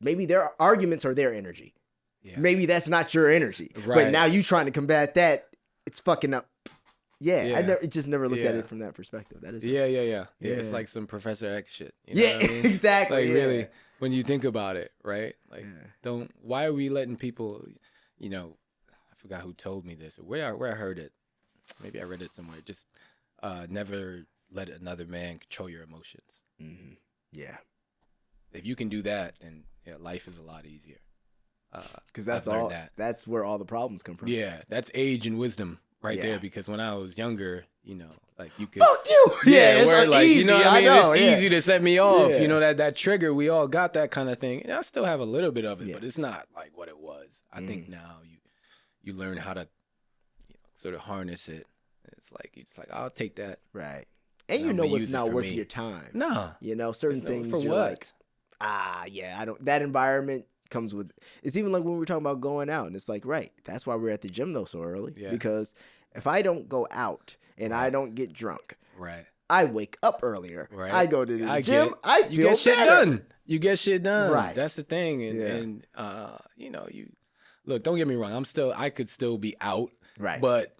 S4: maybe their arguments are their energy. Yeah. Maybe that's not your energy. Right. But now you trying to combat that. It's fucking up. Yeah. It just never looked at it from that perspective. That is. Yeah.
S5: It's like some Professor X shit. You know what I mean?
S4: Exactly.
S5: Like really, when you think about it, right? Like why are we letting people, I forgot who told me this or where I heard it. Maybe I read it somewhere. Just never let another man control your emotions. Yeah. If you can do that, then life is a lot easier.
S4: Because that's where all the problems come from.
S5: Yeah, that's age and wisdom right there. Because when I was younger, like you could.
S4: Fuck you. Yeah, it's
S5: like
S4: easy.
S5: You know what I mean? It's easy to set me off. Yeah. That trigger. We all got that kind of thing, and I still have a little bit of it, but it's not like what it was. I think now you learn how to sort of harness it. It's like you're just like, I'll take that.
S4: Right. And what's not worth your time.
S5: No.
S4: Certain things for you're what? I don't. That environment comes with. It's even like when we were talking about going out, and it's like, right. That's why we're at the gym though so early. Yeah. Because if I don't go out and I don't get drunk, right, I wake up earlier. Right. I go to the gym. I feel
S5: you get shit
S4: better.
S5: done. You get shit done.
S4: Right.
S5: That's the thing. And you look. Don't get me wrong. I could still be out. Right. But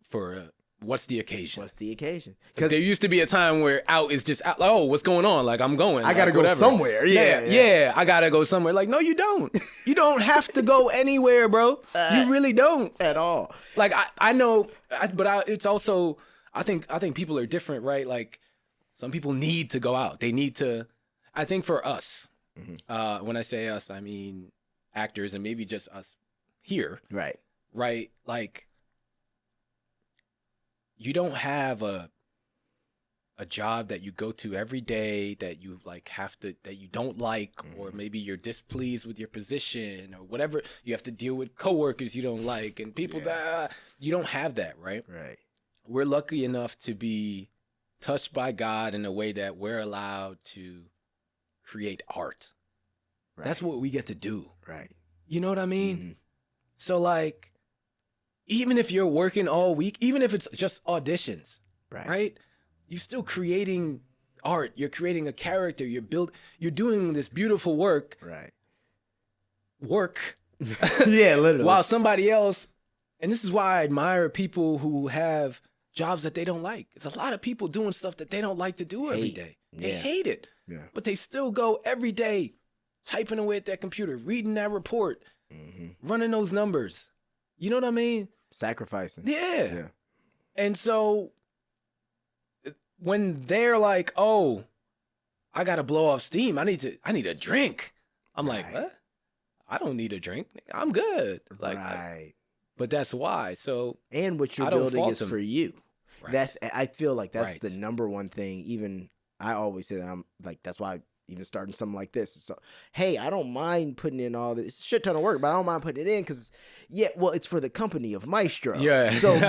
S5: for what's the occasion?
S4: What's the occasion?
S5: Because there used to be a time where out is just out. Like, oh, what's going on? Like I'm going.
S4: I gotta go somewhere.
S5: Yeah. I gotta go somewhere. Like no, you don't. You don't have to go anywhere, bro. You really don't
S4: at all.
S5: Like I know, but it's also I think people are different, right? Like some people need to go out. They need to. I think for us, when I say us, I mean actors and maybe just us here. Right. Right. Like. You don't have a job that you go to every day that you that you don't like, or maybe you're displeased with your position or whatever. You have to deal with coworkers you don't like and people that you don't have that, right? Right. We're lucky enough to be touched by God in a way that we're allowed to create art. Right. That's what we get to do. Right. You know what I mean? So like, even if you're working all week, even if it's just auditions, right? You're still creating art. You're creating a character. You're doing this beautiful work. Right.
S4: Yeah, literally.
S5: While somebody else, and this is why I admire people who have jobs that they don't like. It's a lot of people doing stuff that they don't like to do every day. They hate it. Yeah. But they still go every day, typing away at that computer, reading that report, running those numbers. You know what I mean?
S4: Sacrificing.
S5: Yeah. And so when they're like, oh, I got to blow off steam. I need a drink. I'm like, what? I don't need a drink. I'm good. Like, but that's why. So,
S4: and what you're building is for you. Right. I feel like that's the number one thing. Even I always say that I'm like, that's why even starting something like this. So, hey, I don't mind putting in all this shit ton of work, but I don't mind putting it in because, it's for the company of Maestro. Yeah. So,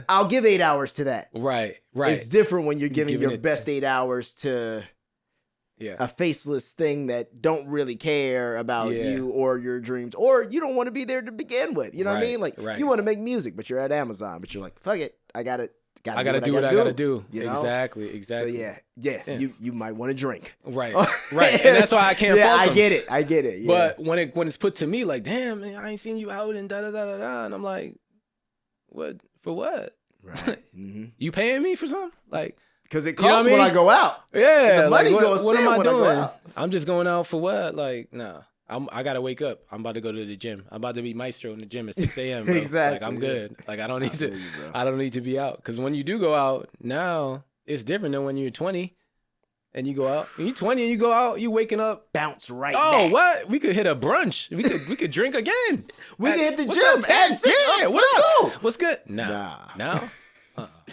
S4: I'll give 8 hours to that. Right. It's different when you're giving your best 8 hours to a faceless thing that don't really care about you or your dreams, or you don't want to be there to begin with. You know what I mean? Like, you want to make music, but you're at Amazon, but you're like, fuck it, I gotta do what I gotta do.
S5: You know? Exactly.
S4: So you might want to drink.
S5: Right. And that's why I can't fault them.
S4: I get it. Yeah.
S5: But when it's put to me like, damn, man, I ain't seen you out and da da da da da, and I'm like, what? For what?
S4: Right. Mm-hmm.
S5: You paying me for something? Like,
S4: because it
S5: You know
S4: costs
S5: what I
S4: when I
S5: mean?
S4: go out.
S5: yeah,
S4: The money
S5: like,
S4: goes
S5: what am
S4: there
S5: I
S4: when I go
S5: doing?
S4: out.
S5: I'm just going out for what? Like, nah. I gotta wake up. I'm about to go to the gym. I'm about to be maestro in the gym at 6 a.m. Bro.
S4: Exactly,
S5: Like, I'm
S4: yeah.
S5: good. Like, I don't need to.
S4: feel you, bro.
S5: I don't need to be out. Because when you do go out now, it's different than when you're 20 and you go out. When you're 20 and you go out, you waking up.
S4: Bounce right
S5: Oh,
S4: back.
S5: what? We could hit a brunch. We could drink again.
S4: We can hit the
S5: What's
S4: gym
S5: up, Ted?
S4: at 6.
S5: Yeah,
S4: Let's go.
S5: What's good? Nah.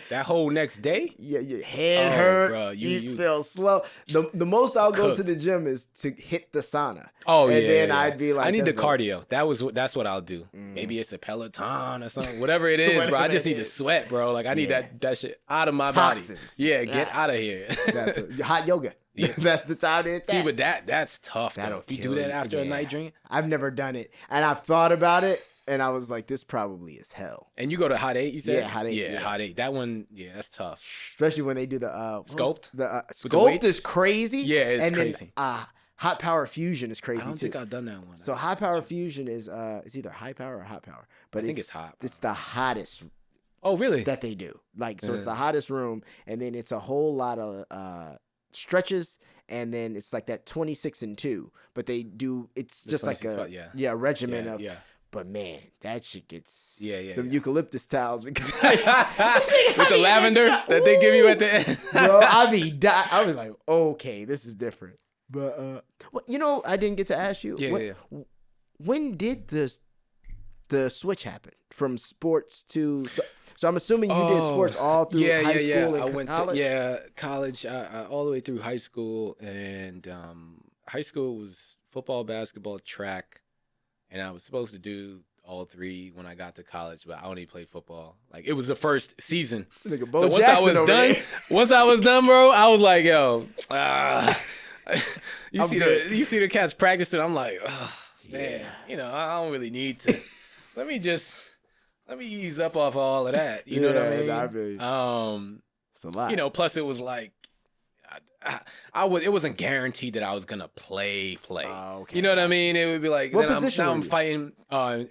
S5: That whole next day.
S4: Yeah, your head
S5: Oh,
S4: hurt.
S5: bro,
S4: you
S5: you-
S4: feel slow. The most I'll go to
S5: Cooked.
S4: the gym is to hit the sauna.
S5: Oh,
S4: and
S5: yeah.
S4: then
S5: yeah.
S4: I'd be like,
S5: I need the
S4: let's go.
S5: cardio. That's what I'll do. Maybe it's a Peloton or something. Whatever it is, bro. I
S4: Whatever
S5: just
S4: it
S5: need to
S4: is.
S5: sweat, bro. Like I need
S4: Yeah.
S5: that shit out of my
S4: Toxins.
S5: body. Yeah, get
S4: Ah.
S5: out of here.
S4: That's hot yoga.
S5: Yeah.
S4: That's the time to hit that.
S5: See, but that's tough. Though.
S4: That'll
S5: If you
S4: kill
S5: do that
S4: you.
S5: after a
S4: Yeah.
S5: night drink,
S4: I've never done it, and I've thought about it, and I was like, this probably is hell.
S5: and you go to Hot 8, you said?
S4: Yeah, Hot 8,
S5: Yeah,
S4: yeah.
S5: Hot 8. That one, yeah, that's tough.
S4: Especially when they do the
S5: Sculpt?
S4: The
S5: the
S4: sculpt
S5: weights?
S4: is crazy.
S5: Yeah, it's
S4: and
S5: crazy.
S4: Then, hot power fusion is
S5: I
S4: crazy
S5: don't
S4: too.
S5: think I've done that one.
S4: So high power fusion is either high power or hot power, but
S5: I think it's hot
S4: It's the hottest
S5: Oh, really?
S4: that they do. Like, so it's
S5: Yeah.
S4: the hottest room, and then it's a whole lot of stretches, and then it's like that 26 and 2. But they do it's
S5: The
S4: just like
S5: 26,
S4: a
S5: yeah.
S4: regimen
S5: Yeah,
S4: of.
S5: yeah.
S4: But man, that shit gets
S5: Yeah, yeah,
S4: the
S5: yeah.
S4: eucalyptus towels because
S5: With the lavender that they give you at the end.
S4: bro, I was like, okay, this is different. But well, I didn't get to ask you.
S5: Yeah.
S4: When did the switch happen from sports to? So I'm assuming you did sports all through high school and
S5: I went
S4: college.
S5: to college. I all the way through high school, and high school was football, basketball, track, and I was supposed to do all three when I got to college, but I only played football. Like it was the first season.
S4: This nigga Bo
S5: So once
S4: Jackson
S5: I was
S4: over
S5: done,
S4: here.
S5: bro, I was like, yo, you
S4: I'm
S5: see
S4: good.
S5: you see the cats practicing. I'm like, oh, man,
S4: Yeah.
S5: I don't really need to. Let me ease up off all of that. You know what I
S4: Yeah,
S5: mean?
S4: I mean, it's a lot.
S5: Plus it was like, it wasn't guaranteed that I was gonna play.
S4: Oh, okay,
S5: You know what I mean? It would be like,
S4: What
S5: then
S4: position
S5: now
S4: were
S5: I'm
S4: you?
S5: fighting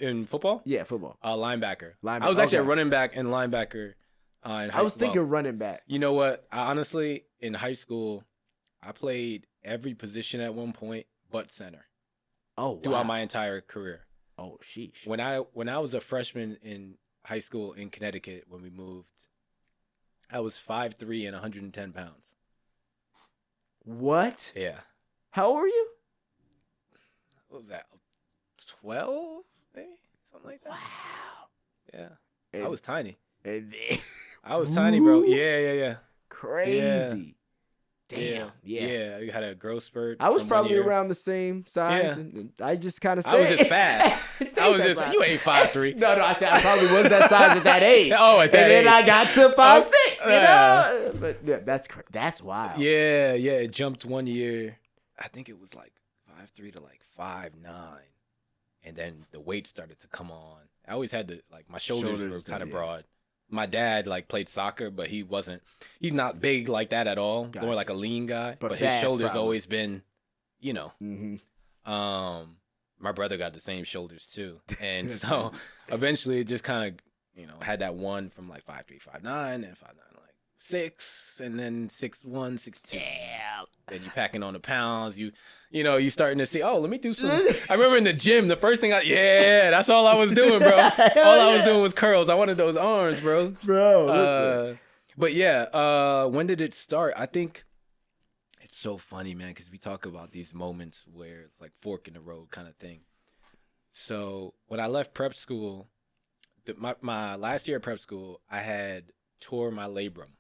S5: in football.
S4: Yeah, football.
S5: Linebacker.
S4: Linebacker,
S5: I was actually
S4: okay.
S5: a running back and linebacker.
S4: I was thinking running back.
S5: You know what? Honestly, in high school, I played every position at one point but center
S4: Oh, wow.
S5: throughout my entire career.
S4: Oh, sheesh.
S5: When I was a freshman in high school in Connecticut, when we moved, I was 5'3" and 110 pounds.
S4: What?
S5: Yeah.
S4: How old were you?
S5: What was that? 12, maybe something like that.
S4: Wow.
S5: Yeah.
S4: And,
S5: I was tiny.
S4: and then,
S5: I was tiny, bro.
S4: Ooh.
S5: Yeah.
S4: crazy. Damn. Yeah.
S5: Yeah. I had a growth spurt.
S4: I was
S5: from 1
S4: probably
S5: year.
S4: around the same size.
S5: Yeah.
S4: And I just kind of stayed.
S5: I was just fast.
S4: Stayed
S5: I was
S4: that
S5: just
S4: size.
S5: you ain't 5'3".
S4: No, I probably was that size at that age.
S5: Oh, at that
S4: and then
S5: age.
S4: I got to 5'6", you
S5: Yeah.
S4: know. But yeah, that's wild.
S5: Yeah. It jumped 1 year. I think it was like 5'3" to like 5'9", and then the weight started to come on. I always had my shoulders were kind of
S4: yeah.
S5: broad. My dad played soccer, but he's not big like that at all.
S4: Gotcha.
S5: More like a lean guy,
S4: But
S5: but his
S4: fast,
S5: shoulders
S4: probably.
S5: always been,
S4: Mm-hmm.
S5: my brother got the same shoulders too. And so eventually it just kind of, had that one from like 5'3", 5'9", and 5'9", like 6, and then 6'1", 6'2".
S4: Yeah.
S5: Then you packing on the pounds. You starting to see, let me do some. I remember in the gym, the first thing that's all I was doing, bro. All I was doing was curls. I wanted those arms, bro.
S4: Bro, listen.
S5: But yeah, when did it start? I think it's so funny, man, because we talk about these moments where it's like fork in the road kind of thing. So when I left prep school, my last year of prep school, I had tore my labrum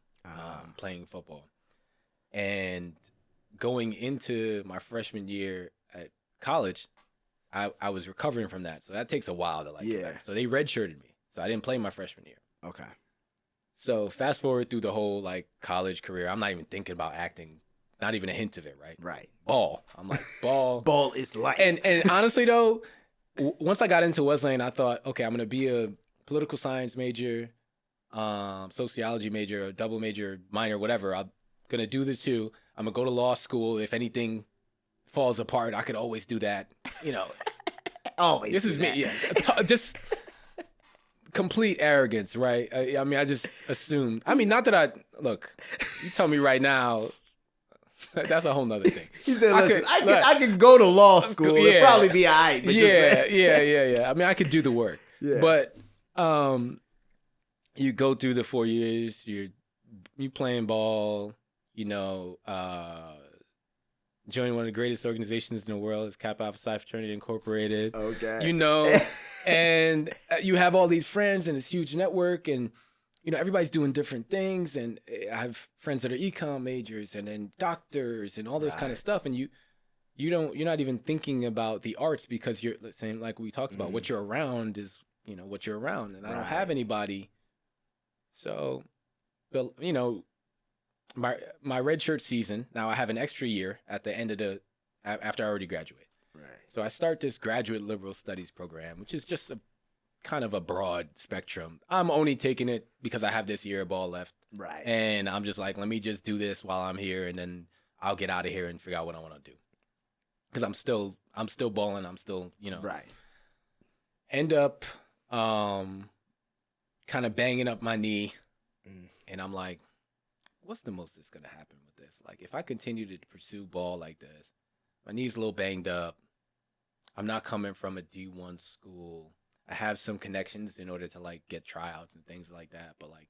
S5: playing football. And going into my freshman year at college, I was recovering from that. So that takes a while to get back. So they redshirted me. So I didn't play my freshman year.
S4: Okay.
S5: So fast forward through the whole college career, I'm not even thinking about acting, not even a hint of it, right?
S4: Right.
S5: Ball. I'm like, ball.
S4: Ball is life.
S5: And honestly though, once I got into Wesleyan, I thought, okay, I'm gonna be a political science major, sociology major, a double major, minor, whatever. I'm gonna do the two. I'm gonna go to law school. If anything falls apart, I could always do that.
S4: Always.
S5: This is me. Yeah. Just complete arrogance, right? I mean, I just assumed. I mean, not that look. You tell me right now. That's a whole nother thing.
S4: He said, "Listen, I could go to law school.
S5: Yeah.
S4: It'd probably be all right." But
S5: Yeah. I mean, I could do the work.
S4: Yeah.
S5: But you go through the 4 years. You playing ball. You know, joining one of the greatest organizations in the world, is Kappa Alpha Psi Fraternity Incorporated.
S4: Okay.
S5: You know, and you have all these friends and this huge network, and you know, everybody's doing different things, and I have friends that are econ majors and then doctors and all this kind of stuff, and you're not even thinking about the arts because you're saying, like we talked about, what you're around is, you know, what you're around, and I don't have anybody. So, but you know, my redshirt season, now I have an extra year at the end of after I already graduate.
S4: Right.
S5: So I start this graduate liberal studies program, which is just a kind of a broad spectrum. I'm only taking it because I have this year of ball left.
S4: Right.
S5: And I'm just like, let me just do this while I'm here, and then I'll get out of here and figure out what I want to do. Because I'm still balling. I'm still, you know.
S4: Right.
S5: End up kind of banging up my knee. And I'm like, what's the most that's going to happen with this? Like, if I continue to pursue ball like this, my knee's a little banged up. I'm not coming from a D1 school. I have some connections in order to like get tryouts and things like that. But like,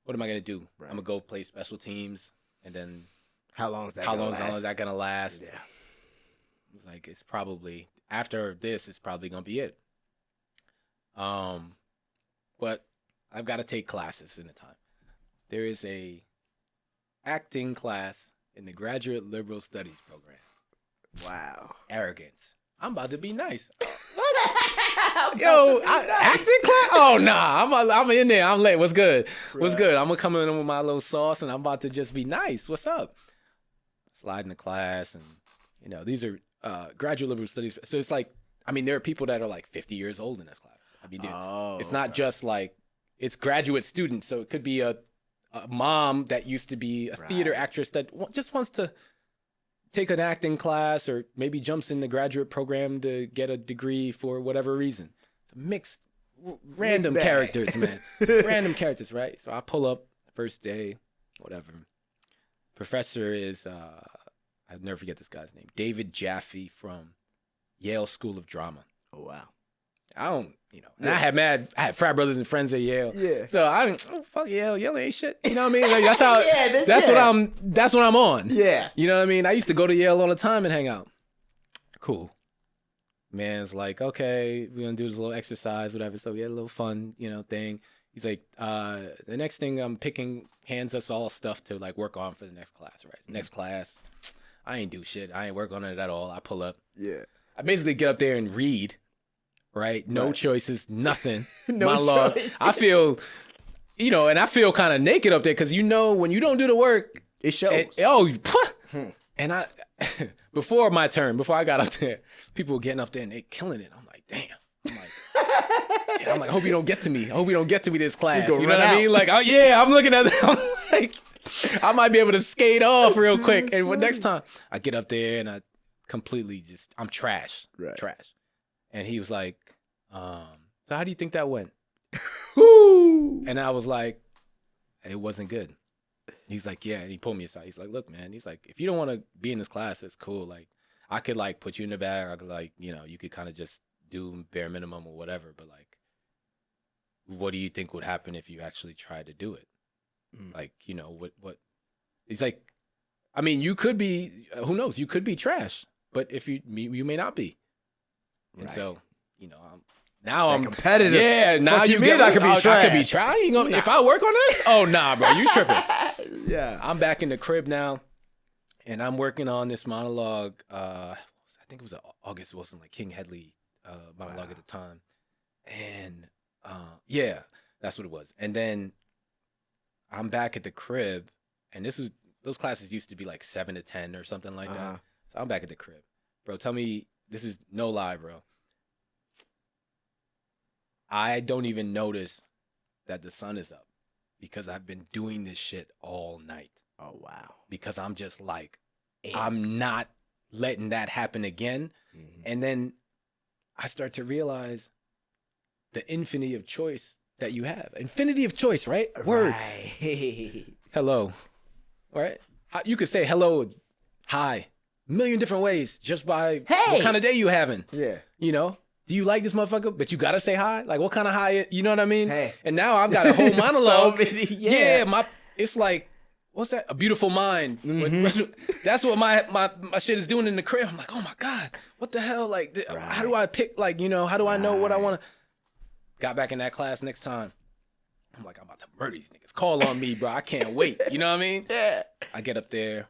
S5: what am I going to do?
S4: Right.
S5: I'm going to go play special teams. And then
S4: how long is that
S5: going to last?
S4: Yeah.
S5: It's like, it's probably, after this, it's probably going to be it. But I've got to take classes in the time. There is a acting class in the Graduate Liberal Studies program.
S4: Wow.
S5: Arrogance. I'm about to be nice. What? Yo, acting class? Oh, nah. I'm in there. I'm late. What's good? What's good? I'm going to come in with my little sauce, and I'm about to just be nice. What's up? Slide into class, and, you know, these are Graduate Liberal Studies. So it's like, I mean, there are people that are like 50 years old in this class. I mean, it's not just like, it's graduate students. So it could be a mom that used to be a theater actress that just wants to take an acting class, or maybe jumps in the graduate program to get a degree for whatever reason. It's a mixed, random characters, man. Random characters, right? So I pull up first day, whatever. Professor is, I'll never forget this guy's name, David Jaffe from Yale School of Drama.
S4: Oh, wow.
S5: I don't, you know, and I had frat brothers and friends at Yale.
S4: Yeah.
S5: So fuck Yale. Yale ain't shit. You know what I mean? Like, that's how, that's what I'm on.
S4: Yeah.
S5: You know what I mean? I used to go to Yale all the time and hang out. Cool. Man's like, okay, we're going to do this little exercise, whatever. So we had a little fun, you know, thing. He's like, the next thing I'm picking, hands us all stuff to like work on for the next class, right? Next class, I ain't do shit. I ain't work on it at all. I pull up.
S4: Yeah.
S5: I basically get up there and read. Right? No choices, nothing.
S4: No choices.
S5: I feel, you know, and I feel kind of naked up there because, you know, when you don't do the work,
S4: it shows.
S5: And I, before I got up there, people were getting up there and they killing it. I'm like, damn. I'm like, I hope you don't get to me. I hope you don't get to me this class. You know what I mean? Like, oh yeah, I'm looking at them. I'm like, I might be able to skate off real quick. And next time I get up there and I completely I'm trash.
S4: Right.
S5: Trash. And he was like, so how do you think that went? And I was like, it wasn't good. He's like, yeah. And he pulled me aside. He's like, look, man. He's like, if you don't want to be in this class, it's cool. Like, I could like put you in the bag. I could like, you know, you could kind of just do bare minimum or whatever. But like, what do you think would happen if you actually tried to do it? Like, you know, what? He's like, I mean, you could be, who knows? You could be trash. But if you may not be. And so, you know, I'm
S4: competitive.
S5: Yeah, now
S4: Fuck
S5: you
S4: mean
S5: get
S4: I could be trash.
S5: I could be trying. If I work on this, oh nah, bro, you tripping.
S4: Yeah.
S5: I'm back in the crib now, and I'm working on this monologue. I think it was August Wilson, like King Headley monologue at the time, and yeah, that's what it was. And then I'm back at the crib, and those classes used to be like 7 to 10 or something like that. So I'm back at the crib, bro. Tell me. This is no lie, bro. I don't even notice that the sun is up because I've been doing this shit all night.
S4: Oh, wow.
S5: Because I'm just like, I'm not letting that happen again. And then I start to realize the infinity of choice that you have. Infinity of choice, right? Word.
S4: Right.
S5: Hello. Right? You could say hello, hi, a million different ways just by what kind of day you having.
S4: Yeah.
S5: You know? Do you like this motherfucker? But you gotta say hi. Like, what kind of hi? You know what I mean?
S4: Hey.
S5: And now I've got a whole monologue.
S4: So many, yeah.
S5: It's like, what's that? A beautiful mind. That's what my shit is doing in the crib. I'm like, oh my God, what the hell? Like, how do I pick? Like, you know, how do I know what I want to? Got back in that class next time. I'm like, I'm about to murder these niggas. Call on me, bro. I can't wait. You know what I mean?
S4: Yeah.
S5: I get up there,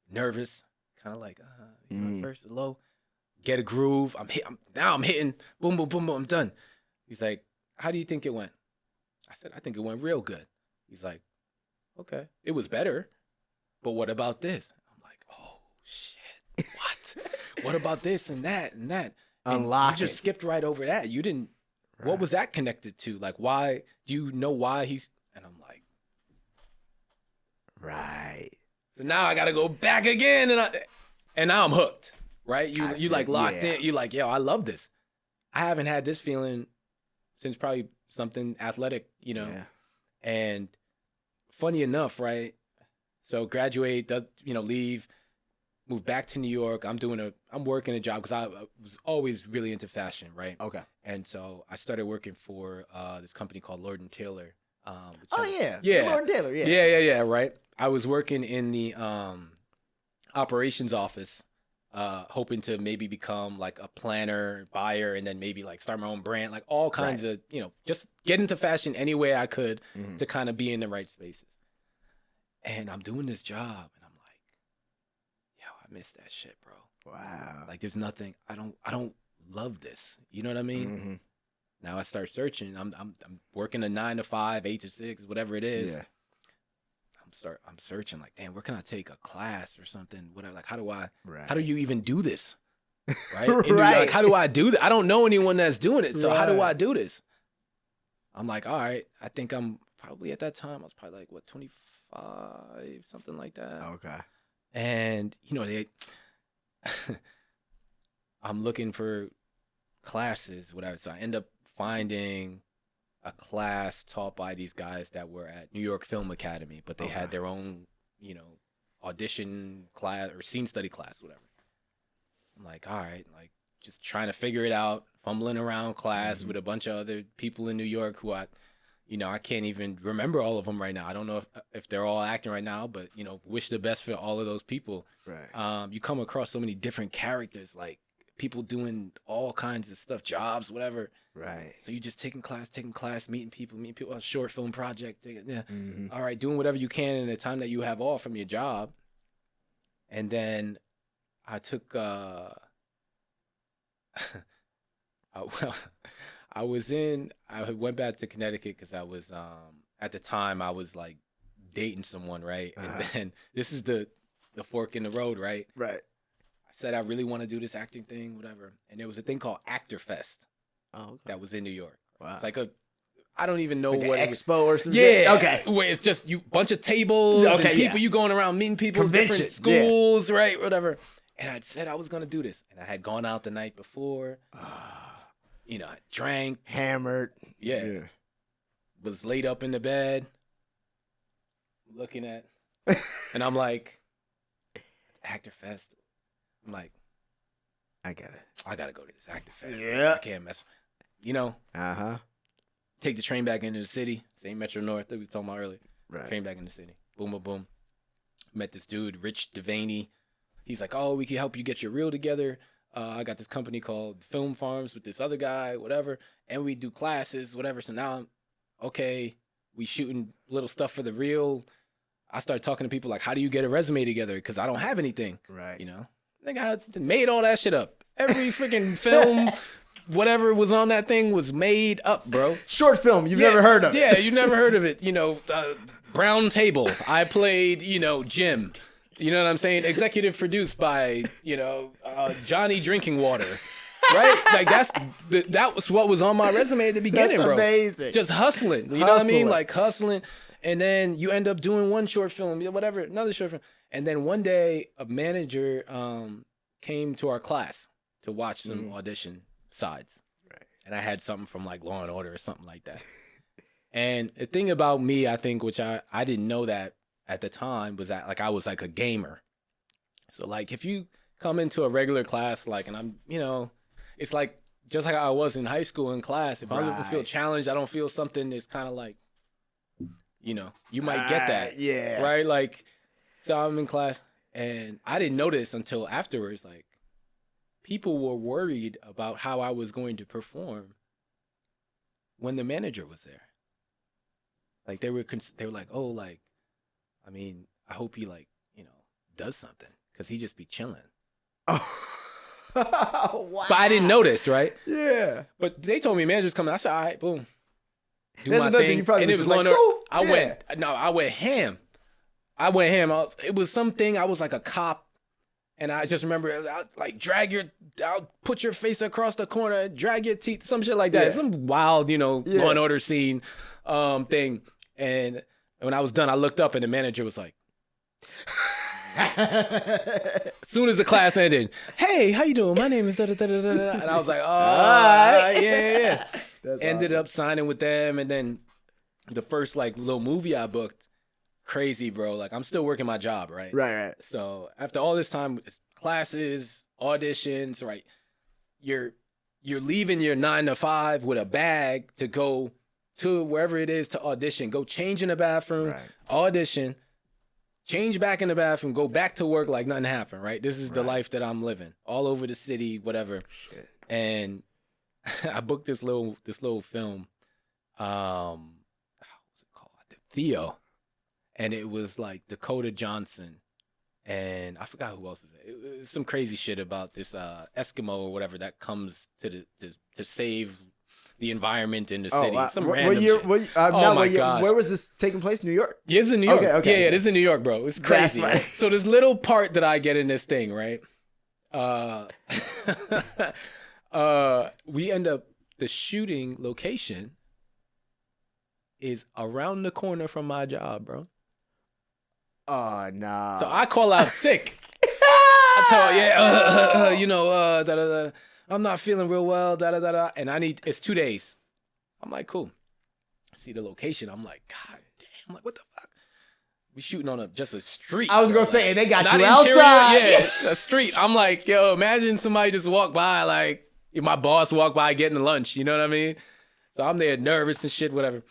S5: nervous, kind of like, you know, first low. Get a groove. I'm hitting. Boom, boom, boom, boom. I'm done. He's like, how do you think it went? I said, I think it went real good. He's like, okay, it was better, but what about this? I'm like, oh shit, what? What about this and that and that? And
S4: Unlock
S5: you just
S4: it.
S5: skipped right over that. You didn't. Right. What was that connected to? Like, why? Do you know why he's? And I'm like,
S4: right.
S5: So now I got to go back again, and now I'm hooked. Right? You like locked in. You like, yo, I love this. I haven't had this feeling since probably something athletic, you know. Yeah. And funny enough, right? So graduate, leave, move back to New York. I'm working a job because I was always really into fashion, right?
S4: Okay.
S5: And so I started working for this company called Lord & Taylor.
S4: Yeah. Lord & Taylor, yeah.
S5: Yeah, right. I was working in the operations office. Hoping to maybe become like a planner, buyer, and then maybe like start my own brand, like all kinds of, just get into fashion any way I could to kind of be in the right spaces. And I'm doing this job and I'm like, yo, I miss that shit, bro.
S4: Wow.
S5: Like there's nothing, I don't love this. You know what I mean? Mm-hmm. Now I start searching. I'm working a 9 to 5, 8 to 6, whatever it is. Yeah. I'm searching like, damn, where can I take a class or something? Whatever. Like, how do you even do this? Right?
S4: Right.
S5: Like, how do I do that? I don't know anyone that's doing it. So how do I do this? I'm like, all right, I think I'm probably at that time, I was probably like, what, 25, something like that.
S4: Okay.
S5: And, I'm looking for classes, whatever. So I end up finding a class taught by these guys that were at New York Film Academy, but they had their own, audition class or scene study class, whatever. I'm like, all right, like just trying to figure it out, fumbling around class with a bunch of other people in New York who I can't even remember all of them right now. I don't know if they're all acting right now, but, wish the best for all of those people.
S4: Right.
S5: You come across so many different characters, like people doing all kinds of stuff, jobs, whatever.
S4: Right.
S5: So you just taking class, meeting people, a short film project. Yeah. Mm-hmm. All right, doing whatever you can in the time that you have off from your job. And then I took, I went back to Connecticut because I was, at the time I was like dating someone, right? And then this is the fork in the road, right?
S4: Right.
S5: Said I really want to do this acting thing, whatever. And there was a thing called Actor Fest.
S4: Oh, okay.
S5: That was in New York.
S4: Wow.
S5: It's like I don't even know
S4: like
S5: what
S4: an expo or something.
S5: Yeah.
S4: Okay.
S5: Where it's just bunch of tables and people, you going around meeting people, different schools, right? Whatever. And I said I was going to do this. And I had gone out the night before. I drank.
S4: Hammered.
S5: Yeah. Was laid up in the bed. Looking at. And I'm like, Actor Fest. I'm like, I gotta go to this Actor Fest.
S4: Yeah.
S5: I can't mess. Take the train back into the city. Same Metro North that we was talking about earlier. Right. Train back in the city. Boom, boom, boom. Met this dude, Rich Devaney. He's like, oh, we can help you get your reel together. I got this company called Film Farms with this other guy, whatever. And we do classes, whatever. So now, we shooting little stuff for the reel. I started talking to people like, how do you get a resume together? Because I don't have anything.
S4: Right.
S5: I think I made all that shit up. Every freaking film, whatever was on that thing was made up, bro.
S4: Short film, you've never heard of it.
S5: Yeah, you've never heard of it. Brown Table. I played, Jim. You know what I'm saying? Executive produced by, Johnny Drinking Water. Right? Like that was what was on my resume at the beginning,
S4: That's
S5: bro.
S4: amazing.
S5: Just hustling. You know what I mean? Like hustling. And then you end up doing one short film, whatever, another short film. And then one day a manager came to our class to watch some audition sides. Right. and I had something from like Law and Order or something like that. And the thing about me, I think, which I didn't know that at the time, was that like I was like a gamer. So like if you come into a regular class, like, and I'm, it's like just like I was in high school in class. If I don't feel challenged, I don't feel something that's kind of like, you might get that.
S4: Yeah.
S5: Right. Like, so I'm in class and I didn't notice until afterwards, like people were worried about how I was going to perform when the manager was there. Like they were like, oh, like, I mean, I hope he like, does something because he just be chilling.
S4: Oh. Wow.
S5: But I didn't notice, right?
S4: Yeah.
S5: But they told me manager's coming. I said, all right, boom. Do
S4: That's
S5: my
S4: another
S5: thing.
S4: you probably
S5: And it
S4: was
S5: was
S4: like,
S5: like,
S4: cool.
S5: I went ham. It was something, I was like a cop. And I just remember, I'll put your face across the corner, drag your teeth, some shit like that.
S4: Yeah.
S5: Some wild, Law and Order scene thing. And when I was done, I looked up and the manager was like, as soon as the class ended, hey, how you doing? My name is da-da-da-da-da. And I was like, oh, yeah.
S4: That's
S5: Ended
S4: awesome.
S5: up signing with them. And then the first like little movie I booked, crazy, bro. Like I'm still working my job, right?
S4: Right.
S5: So after all this time, it's classes, auditions, right? You're leaving your 9 to 5 with a bag to go to wherever it is to audition. Go change in the bathroom, audition, change back in the bathroom, go back to work like nothing happened, right? This is the life that I'm living all over the city, whatever.
S4: Shit.
S5: And I booked this little film. What's it called? Theo. And it was like Dakota Johnson. And I forgot who else was it. It was some crazy shit about this Eskimo or whatever that comes to save the environment in the city. Some random shit. God.
S4: Where was this taking place? New York?
S5: Yeah, it's in New York.
S4: Okay.
S5: Yeah, this is in New York, bro. It's crazy. So this little part that I get in this thing, right? We end up, the shooting location is around the corner from my job, bro.
S4: Oh, nah.
S5: So I call out sick. I tell her, I'm not feeling real well, and it's 2 days. I'm like, cool. I see the location. I'm like, God damn. I'm like, what the fuck? We shooting on just a street.
S4: I was going to
S5: bro.
S4: say, and they got
S5: Not
S4: you
S5: interior,
S4: outside.
S5: Yeah, a street. I'm like, yo, imagine somebody just walked by, like, my boss walked by getting lunch. You know what I mean? So I'm there nervous and shit, whatever.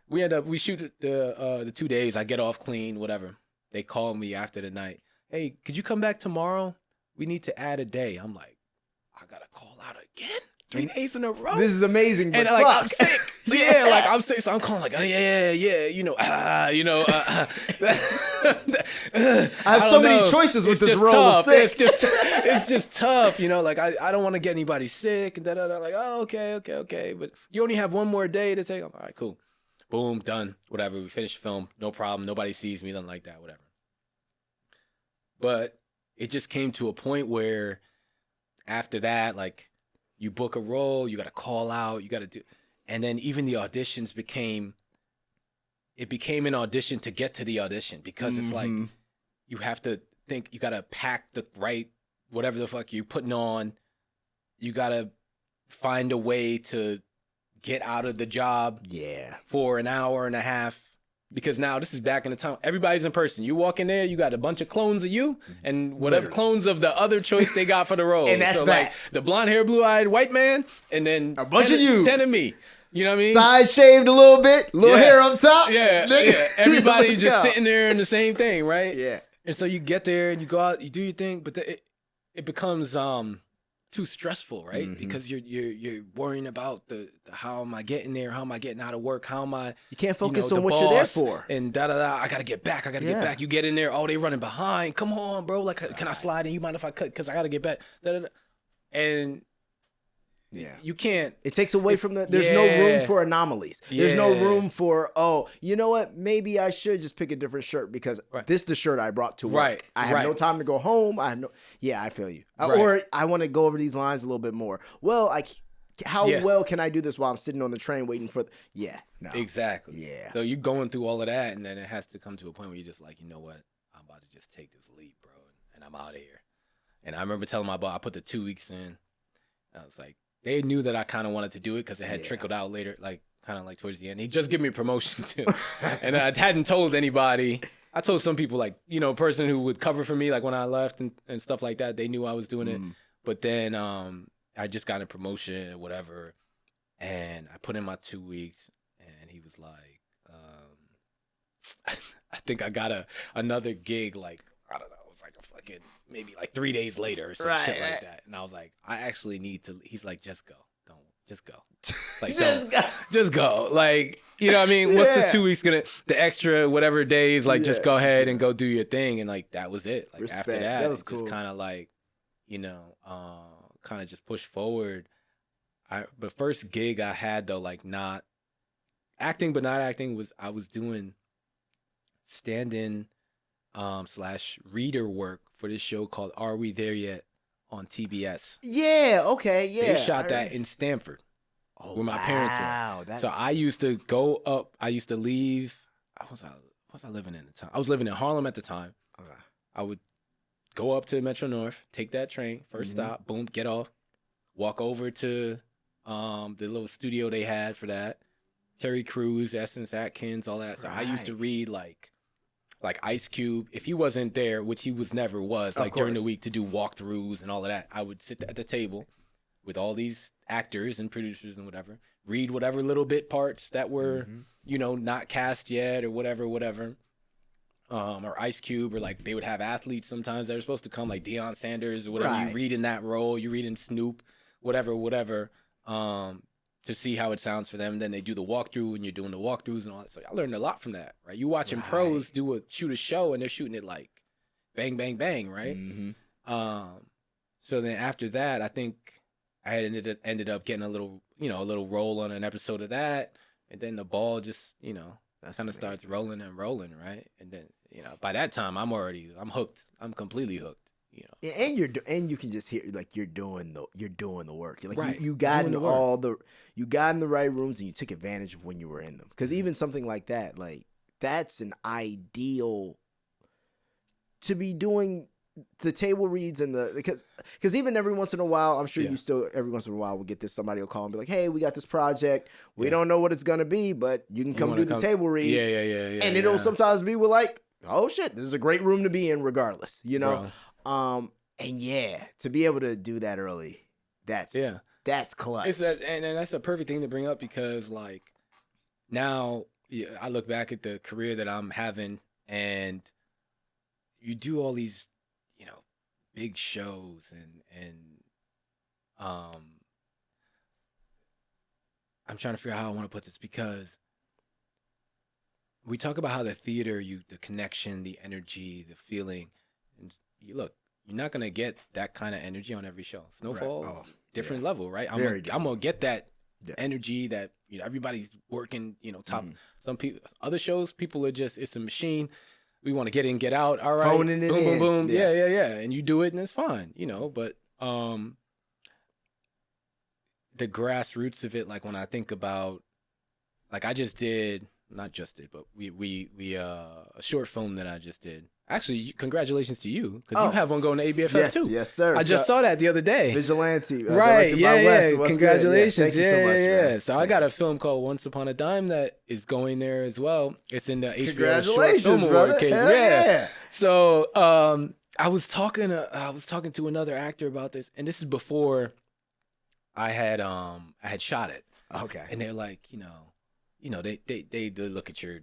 S5: We shoot the 2 days. I get off clean, whatever. They call me after the night. Hey, could you come back tomorrow? We need to add a day. I'm like, I gotta call out again? 3 days in a row?
S4: This is amazing, but
S5: and like,
S4: fuck.
S5: I'm sick. Yeah, like I'm sick. So I'm calling like, oh yeah. I
S4: have so many choices with this role of sick.
S5: It's just tough, like I don't want to get anybody sick and da-da-da. Like, oh, okay. But you only have one more day to take. All right, cool. Boom, done. Whatever. We finished film. No problem. Nobody sees me. Nothing like that. Whatever. But it just came to a point where after that, like, you book a role, you got to call out, you got to do. And then even the auditions became an audition to get to the audition because it's like you have to think, you got to pack the right, whatever the fuck you're putting on. You got to find a way to get out of the job for an hour and a half, because now this is back in the time everybody's in person. You walk in there, you got a bunch of clones of you and whatever clones of the other choice they got for the role.
S4: And that's
S5: so
S4: that.
S5: Like the blonde hair, blue eyed white man, and then
S4: a bunch of you,
S5: 10 of me. You know what I mean?
S4: Side shaved a little bit, little hair up top.
S5: Yeah. Everybody's just sitting there in the same thing, right?
S4: Yeah.
S5: And so you get there and you go out, you do your thing, but it becomes too stressful, right? Because you're worrying about the how am I getting there? How am I getting out of work? How am I?
S4: You can't focus
S5: the
S4: on what you're there
S5: boss,
S4: for.
S5: And I gotta get back. I gotta get back. You get in there. Oh, they running behind. Come on, bro. Like, can I slide in? You mind if I cut? Because I gotta get back. And you can't.
S4: It takes away from there's no room for anomalies. There's no room for, you know what? Maybe I should just pick a different shirt because this is the shirt I brought to work. I have no time to go home. I feel you. Or I want to go over these lines a little bit more. Well, how well can I do this while I'm sitting on the train waiting for no.
S5: Exactly.
S4: Yeah.
S5: So you're going through all of that, and then it has to come to a point where you're just like, you know what? I'm about to just take this leap, bro, and I'm out of here. And I remember telling my boss, I put the 2 weeks in. I was like, they knew that I kind of wanted to do it because it had trickled out later, like kind of like towards the end. He just gave me a promotion too, and I hadn't told anybody. I told some people, like, you know, a person who would cover for me, like when I left and stuff like that. They knew I was doing it, but then I just got a promotion or whatever, and I put in my 2 weeks, and he was like, I think I got another gig, like, I don't know, it was like a fucking maybe like 3 days later or some shit like that, and I was like, I actually need to. He's like, just go, just go, like just go, like, you know what I mean? What's the 2 weeks gonna, the extra whatever days, like, just go ahead and go do your thing, and like that was it. Like
S4: Respect.
S5: After that,
S4: that was
S5: it
S4: cool.
S5: just kind of like, you know, kind of just push forward. The first gig I had though, like not acting but not acting, was I was doing stand-in / reader work for this show called Are We There Yet on TBS.
S4: Yeah, okay, yeah.
S5: They shot that in Stanford, where my parents were.
S4: That's...
S5: So I used to go up. I used to leave. Was I living in the time? I was living in Harlem at the time.
S4: Okay.
S5: I would go up to Metro North, take that train, first stop, boom, get off, walk over to the little studio they had for that. Terry Crews, Essence Atkins, all that. So I used to read like Ice Cube. If he wasn't there, which he never was, like during the week to do walkthroughs and all of that, I would sit at the table with all these actors and producers and whatever, read whatever little bit parts that were, you know, not cast yet or whatever. Or Ice Cube, or like they would have athletes sometimes that were supposed to come, like Deon Sanders or whatever. You read in that role, you read in Snoop, whatever. To see how it sounds for them. Then they do the walkthrough, and you're doing the walkthroughs and all that. So I learned a lot from that, right? You watching pros shoot a show, and they're shooting it like bang, bang, bang, right? So then after that, I think I had ended up getting a little role on an episode of that, and then the ball just, you know, kind of starts rolling, right? And then, you know, by that time I'm hooked. I'm completely hooked. You know.
S4: Yeah, and you can just hear, like, you're doing the work. Like,
S5: right.
S4: you got in you got in the right rooms, and you took advantage of when you were in them. Because even something like that, like, that's an ideal to be doing the table reads and because even every once in a while, I'm sure you still every once in a while will get this, somebody will call and be like, hey, we got this project, we don't know what it's gonna be, but you can come do the table read.
S5: Yeah.
S4: And it'll sometimes be with like, oh shit, this is a great room to be in regardless, you know. Bro. And yeah, to be able to do that early, that's clutch.
S5: And that's a perfect thing to bring up, because like now I look back at the career that I'm having, and you do all these, you know, big shows, and I'm trying to figure out how I want to put this, because we talk about how the theater, the connection, the energy, the feeling, and you're not gonna get that kind of energy on every show. Snowfall, different level, right? I'm gonna get that energy that, you know, everybody's working, you know, top. Some people, other shows, people are just, it's a machine. We want to get in, get out. All right,
S4: phoning it in.
S5: Boom. Yeah. And you do it, and it's fine, you know. But the grassroots of it, like when I think about, like I just did, not just did, but we a short film that I just did. Actually, congratulations to you, because you have one going to ABFF too.
S4: Yes, sir.
S5: I just saw that the other day.
S4: Vigilante.
S5: Right, yeah. Congratulations.
S4: Thank you so much, man.
S5: So I got a film called Once Upon a Dime that is going there as well. It's in the HBO Short
S4: Congratulations,
S5: Film Award
S4: brother.
S5: case.
S4: Yeah.
S5: So I was talking to another actor about this, and this is before I had shot it.
S4: Okay.
S5: And they're like, you know, they look at your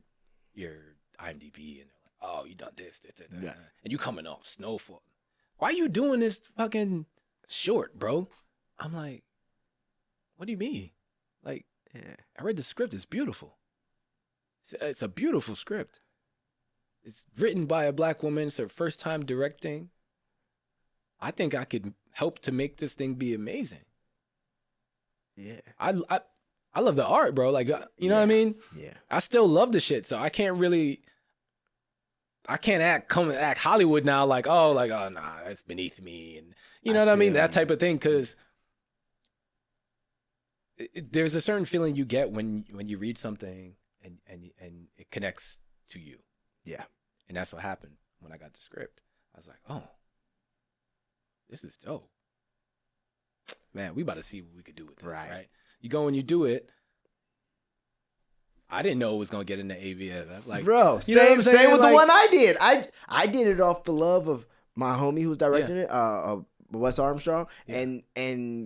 S5: IMDb, and oh, you done this, and you coming off Snowfall. Why you doing this fucking short, bro? I'm like, what do you mean? Like, I read the script. It's beautiful. It's a beautiful script. It's written by a Black woman. It's her first time directing. I think I could help to make this thing be amazing.
S4: Yeah.
S5: I love the art, bro. Like, you know what I mean?
S4: Yeah.
S5: I still love the shit, so I can't act Hollywood now, like, oh, nah, that's beneath me, and you know what I mean, that type of thing, because there's a certain feeling you get when you read something and it connects to you.
S4: Yeah.
S5: And that's what happened when I got the script. I was like, oh, this is dope. man, we about to see what we could do with this,
S4: Right.
S5: right? You go and you do it. I didn't know it was gonna get into AVF. Like,
S4: Bro,
S5: you know what I'm
S4: same
S5: saying?
S4: with the
S5: Like-
S4: one I did. I did it off the love of my homie who's directing it, Wes Armstrong, and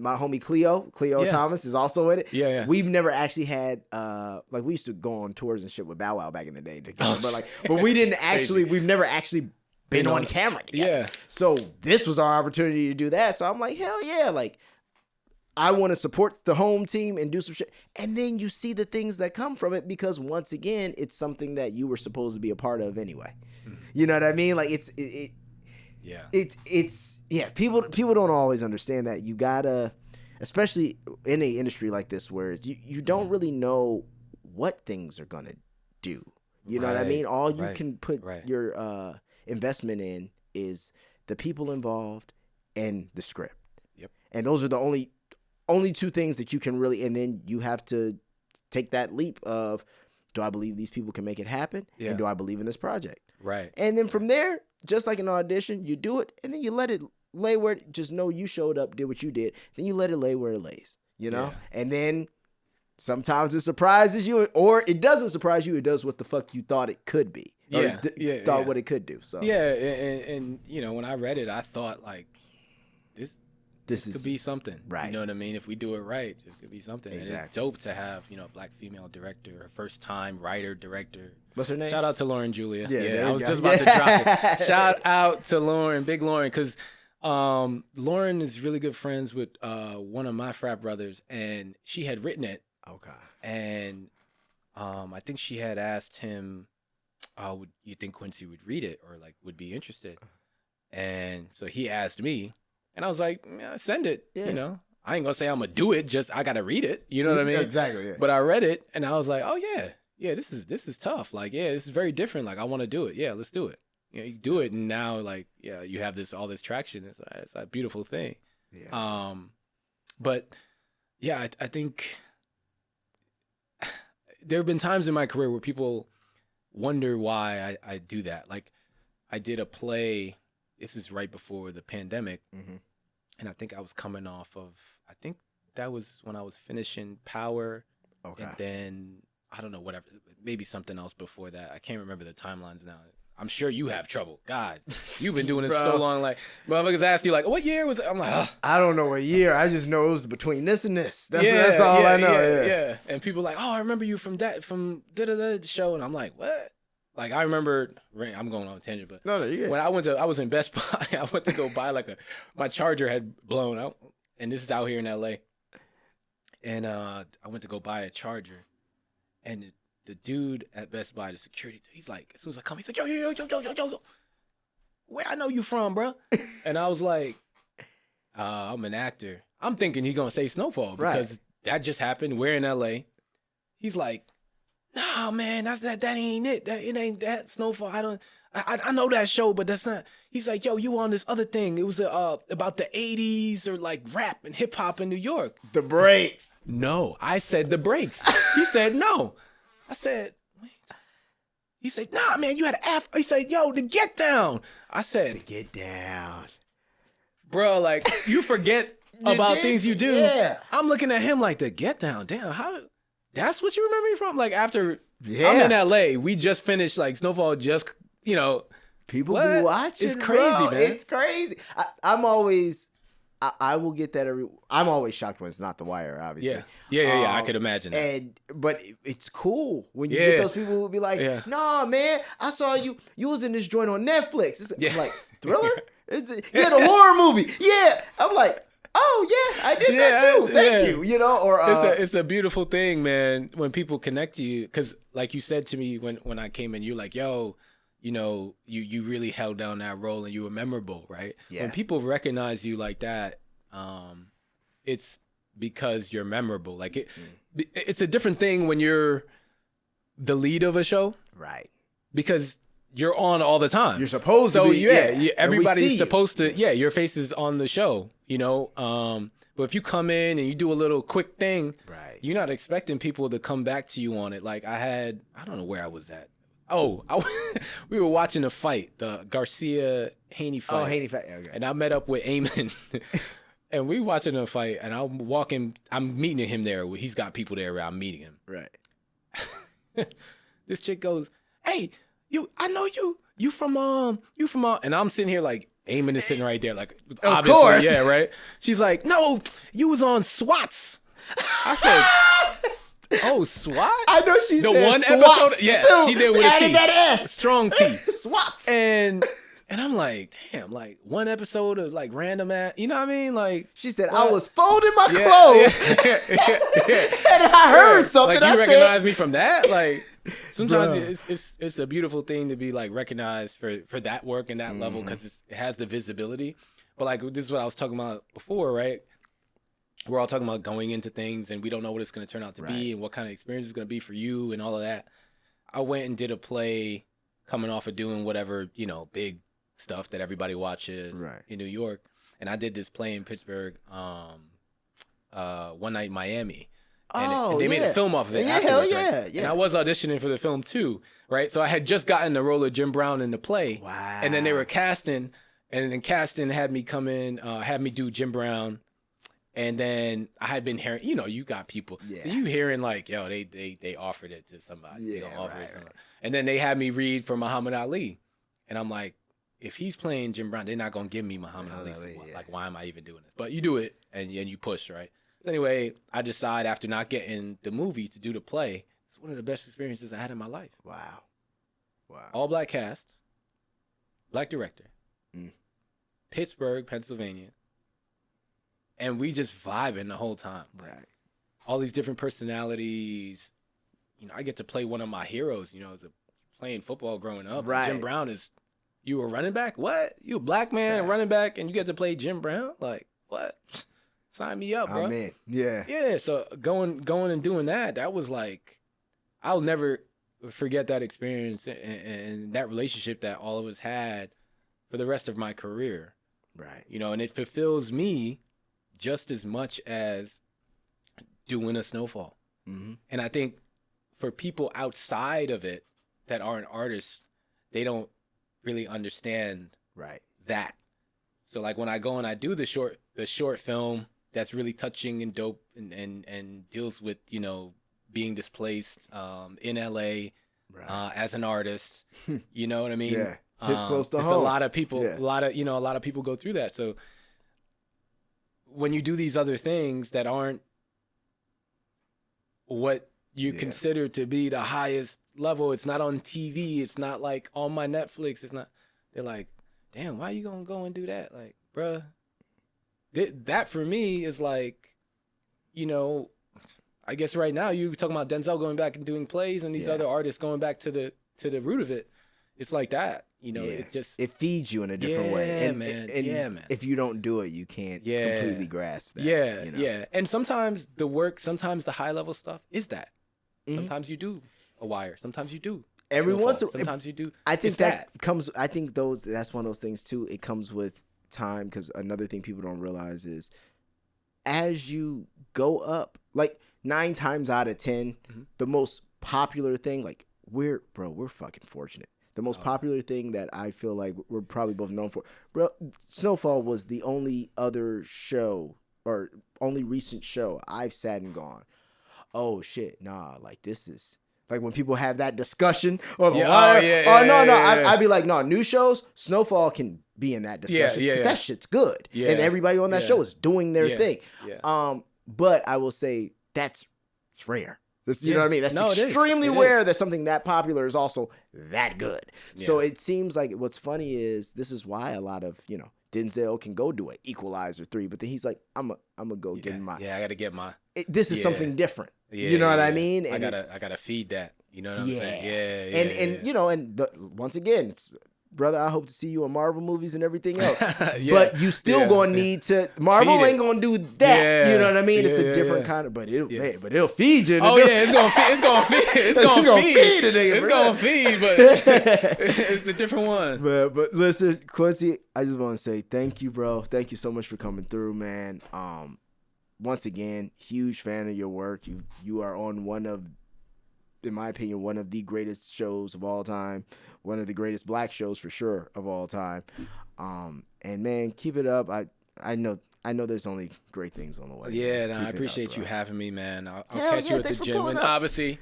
S4: my homie Cleo
S5: Yeah.
S4: Thomas is also in it.
S5: Yeah.
S4: We've never actually had like we used to go on tours and shit with Bow Wow back in the day together, but we didn't actually. We've never actually been on camera together.
S5: Yeah.
S4: So this was our opportunity to do that. So I'm like, hell yeah, like. I want to support the home team and do some shit. And then you see the things that come from it because once again, it's something that you were supposed to be a part of anyway. You know what I mean? Like it's people don't always understand that. You gotta, especially in an industry like this where you don't really know what things are gonna do. You know what I mean? All you can put your investment in is the people involved and the script.
S5: Yep.
S4: And those are the only two things that you can really, and then you have to take that leap of, do I believe these people can make it happen?
S5: Yeah.
S4: And do I believe in this project?
S5: Right.
S4: And then from there, just like an audition, you do it, and then you let it lay where it, just know you showed up, did what you did. Then you let it lay where it lays, you know?
S5: Yeah.
S4: And then sometimes it surprises you, or it doesn't surprise you. It does what the fuck you thought it could be. Or thought what it could do. So
S5: Yeah, and you know, when I read it, I thought like, this could be something.
S4: Right.
S5: You know what I mean? If we do it right, it could be something.
S4: Exactly.
S5: And it's dope to have, you know, a black female director, a first time writer, director.
S4: What's her name?
S5: Shout out to Lauren Julia.
S4: Yeah,
S5: I was just about to drop it. Shout out to Lauren, big Lauren, because Lauren is really good friends with one of my frat brothers, and she had written it.
S4: Okay.
S5: And I think she had asked him, would you think Quincy would read it or like would be interested? And so he asked me. And I was like, yeah, send it.
S4: Yeah.
S5: You know, I ain't gonna say I'm gonna do it. Just I gotta read it. You know what I mean?
S4: Exactly. Yeah.
S5: But I read it and I was like, oh yeah, this is tough. Like, yeah, this is very different. Like, I want to do it. Yeah, let's do it. You know, you do it, and now like, yeah, you have all this traction. It's a beautiful thing.
S4: Yeah.
S5: But yeah, I think there have been times in my career where people wonder why I do that. Like, I did a play. This is right before the pandemic.
S4: Mm-hmm.
S5: And I think I was coming off of, I think that was when I was finishing Power.
S4: Okay.
S5: And then, I don't know, whatever, maybe something else before that. I can't remember the timelines now. I'm sure you have trouble. God, you've been doing this for so long. Like, motherfuckers ask you, like, what year was it? I'm like, ugh.
S4: I don't know what year. I just know it was between this and this. That's all I know.
S5: Yeah. And people like, oh, I remember you from da-da-da show. And I'm like, what? Like, I remember, I'm going on a tangent, but
S4: No, you get.
S5: when I was in Best Buy, I went to go buy my charger had blown out, and this is out here in LA. And I went to go buy a charger, and the dude at Best Buy, the security, he's like, as soon as I come, he's like, yo, where I know you from, bro? And I was like, I'm an actor. I'm thinking he's gonna say Snowfall because that just happened. We're in LA. He's like, nah, man, that ain't it. It ain't that Snowfall. I know that show, but that's not. He's like, yo, you on this other thing. It was about the 80s or like rap and hip hop in New York.
S4: The Breaks.
S5: No, I said The Breaks. He said no. I said, wait. He said, nah, man, you had an He said, yo, the Get Down. I said,
S4: Get Down.
S5: bro, like, you forget about things you do.
S4: Yeah.
S5: I'm looking at him like, the Get Down. Damn, how? That's what you remember me from? Like, after
S4: Yeah.
S5: I'm in LA, we just finished, like, Snowfall just, you know.
S4: People
S5: What?
S4: be watching.
S5: It's crazy,
S4: bro.
S5: man.
S4: It's crazy. I'm always, I will get that I'm always shocked when it's not The Wire, obviously.
S5: Yeah. I could imagine that.
S4: But it's cool when you
S5: Yeah.
S4: get those people who be like,
S5: Yeah.
S4: "Nah, man, I saw you was in this joint on Netflix."
S5: Yeah.
S4: I'm like, Thriller? Yeah, the horror movie. Yeah. I'm like, oh yeah, I did that too. Thank you. You know, or
S5: It's a beautiful thing, man, when people connect you. Because, like you said to me when I came in, you're like, yo, you know, you really held down that role and you were memorable, right?
S4: Yes.
S5: When people recognize you like that, it's because you're memorable. Like, it's a different thing when you're the lead of a show.
S4: right.
S5: Because you're on all the time.
S4: You're supposed to
S5: So
S4: be. Yeah, and we
S5: everybody's
S4: see
S5: supposed to. Yeah, your face is on the show. You know. But if you come in and you do a little quick thing,
S4: Right.
S5: you're not expecting people to come back to you on it. Like, I don't know where I was at. Oh, we were watching a fight, the Garcia Haney fight.
S4: Oh, Haney Fat. Okay.
S5: And I met up with Eamon, And we watching him fight, and I'm meeting him there. He's got people there where I'm meeting him.
S4: Right.
S5: This chick goes, "Hey, I know you from and I'm sitting here like aiming and sitting right there, like obviously,
S4: course.
S5: yeah, right. She's like, "No, you was on SWATs." I said, "Oh, SWAT."
S4: I know she
S5: the
S4: said
S5: one
S4: swats
S5: episode, yeah,
S4: too.
S5: she did with a
S4: Added
S5: T,
S4: that S.
S5: strong T,
S4: Swats.
S5: and I'm like, damn, like one episode of like random you know what I mean, like
S4: She said,
S5: what?
S4: I was folding my
S5: Yeah,
S4: clothes
S5: yeah.
S4: and I heard something.
S5: Like, you
S4: I
S5: recognize
S4: said,
S5: me from that? Like, sometimes
S4: Bruh.
S5: it's a beautiful thing to be like recognized for that work and that
S4: Mm-hmm.
S5: level because it has the visibility. But like this is what I was talking about before, right? We're all talking about going into things and we don't know what it's going to turn out to be and what kind of experience it's going to be for you and all of that. I went and did a play coming off of doing whatever, big stuff that everybody watches in New York. And I did this play in Pittsburgh, One Night in Miami. And they made a film off of it afterwards.
S4: Hell yeah,
S5: right?
S4: yeah.
S5: And I was auditioning for the film too, right? So I had just gotten the role of Jim Brown in the play.
S4: Wow.
S5: And then they were casting, and then casting had me come in, had me do Jim Brown. And then I had been hearing, you got people.
S4: Yeah.
S5: So you hearing like, yo, they offered it to somebody.
S4: Yeah,
S5: They gonna offer it to
S4: right.
S5: somebody. And then they had me read for Muhammad Ali. And I'm like, if he's playing Jim Brown, they're not going to give me Muhammad Ali. So like, why am I even doing this? But you do it, and you push, right? Anyway, I decide after not getting the movie to do the play. It's one of the best experiences I had in my life.
S4: Wow.
S5: All black cast, black director,
S4: Mm.
S5: Pittsburgh, Pennsylvania. And we just vibing the whole time. Like,
S4: Right.
S5: all these different personalities. I get to play one of my heroes, as playing football growing up.
S4: Right.
S5: Jim Brown is, you a running back? What? You a black man,
S4: Facts.
S5: running back, and you get to play Jim Brown? Like, what? Sign me up, bro.
S4: I'm in. Yeah.
S5: Yeah, so going and doing that was like, I'll never forget that experience and that relationship that all of us had for the rest of my career.
S4: Right.
S5: And it fulfills me just as much as doing a Snowfall.
S4: Mm-hmm.
S5: And I think for people outside of it that aren't artists, they don't really understand
S4: Right.
S5: that. So like when I go and I do the short film that's really touching and dope and deals with, being displaced in LA as an artist, you know what I mean?
S4: Yeah. It's close to
S5: it's
S4: home.
S5: a lot of people,
S4: Yeah.
S5: a lot of people go through that. So when you do these other things that aren't what you consider to be the highest level, it's not on TV, it's not like on my Netflix, it's not, they're like, damn, why you gonna go and do that? Like, bruh, that for me is like, I guess right now you talking about Denzel going back and doing plays and these other artists going back to the root of it. It's like that, it
S4: feeds you in a different way. And,
S5: man.
S4: and
S5: man.
S4: if you don't do it, you can't completely grasp that.
S5: Yeah. And sometimes the high level stuff is that.
S4: Mm-hmm.
S5: Sometimes you do a wire. Sometimes you do.
S4: Every
S5: Snowfall.
S4: once in-
S5: sometimes you do.
S4: I think
S5: It's
S4: that comes. I think that's one of those things too. It comes with time because another thing people don't realize is as you go up, like 9 times out of 10, the most popular thing, like we're fucking fortunate. The most popular thing that I feel like we're probably both known for, bro, Snowfall was the only other show or only recent show I've sat and gone, oh shit, nah, like this is. Like when people have that discussion or no, I'd be like, no, new shows, Snowfall can be in that discussion because that shit's good, and everybody on that show is doing their thing. But I will say it's rare. You know what I mean? That's extremely rare that something that popular is also that good. Yeah. So it seems like what's funny is this is why a lot of Denzel can go do an Equalizer 3, but then he's like, I'm gonna go get my.
S5: Yeah, I gotta get my.
S4: This is something different. You know what I mean? And
S5: I gotta feed that. You know what I'm saying? Yeah.
S4: And once again, it's. Brother, I hope to see you in Marvel movies and everything else. But you still gonna need to. Marvel ain't gonna do that. You know what I mean? It's a different kind of. But it'll feed you.
S5: It's gonna feed. It's gonna feed. It's gonna feed a nigga. It's gonna feed, but it's a different one.
S4: But listen, Quincy, I just want to say thank you, bro. Thank you so much for coming through, man. Once again, huge fan of your work. You are on one of, in my opinion, one of the greatest shows of all time. One of the greatest black shows for sure of all time. And man, keep it up. I know I know there's only great things on the way.
S5: Yeah,
S4: man.
S5: I
S4: Keep it
S5: appreciate
S4: up,
S5: you
S4: bro.
S5: having me, man. I'll
S4: Hell
S5: catch
S4: yeah,
S5: you at the
S4: thanks for
S5: gym.
S4: pulling
S5: And
S4: up.
S5: obviously,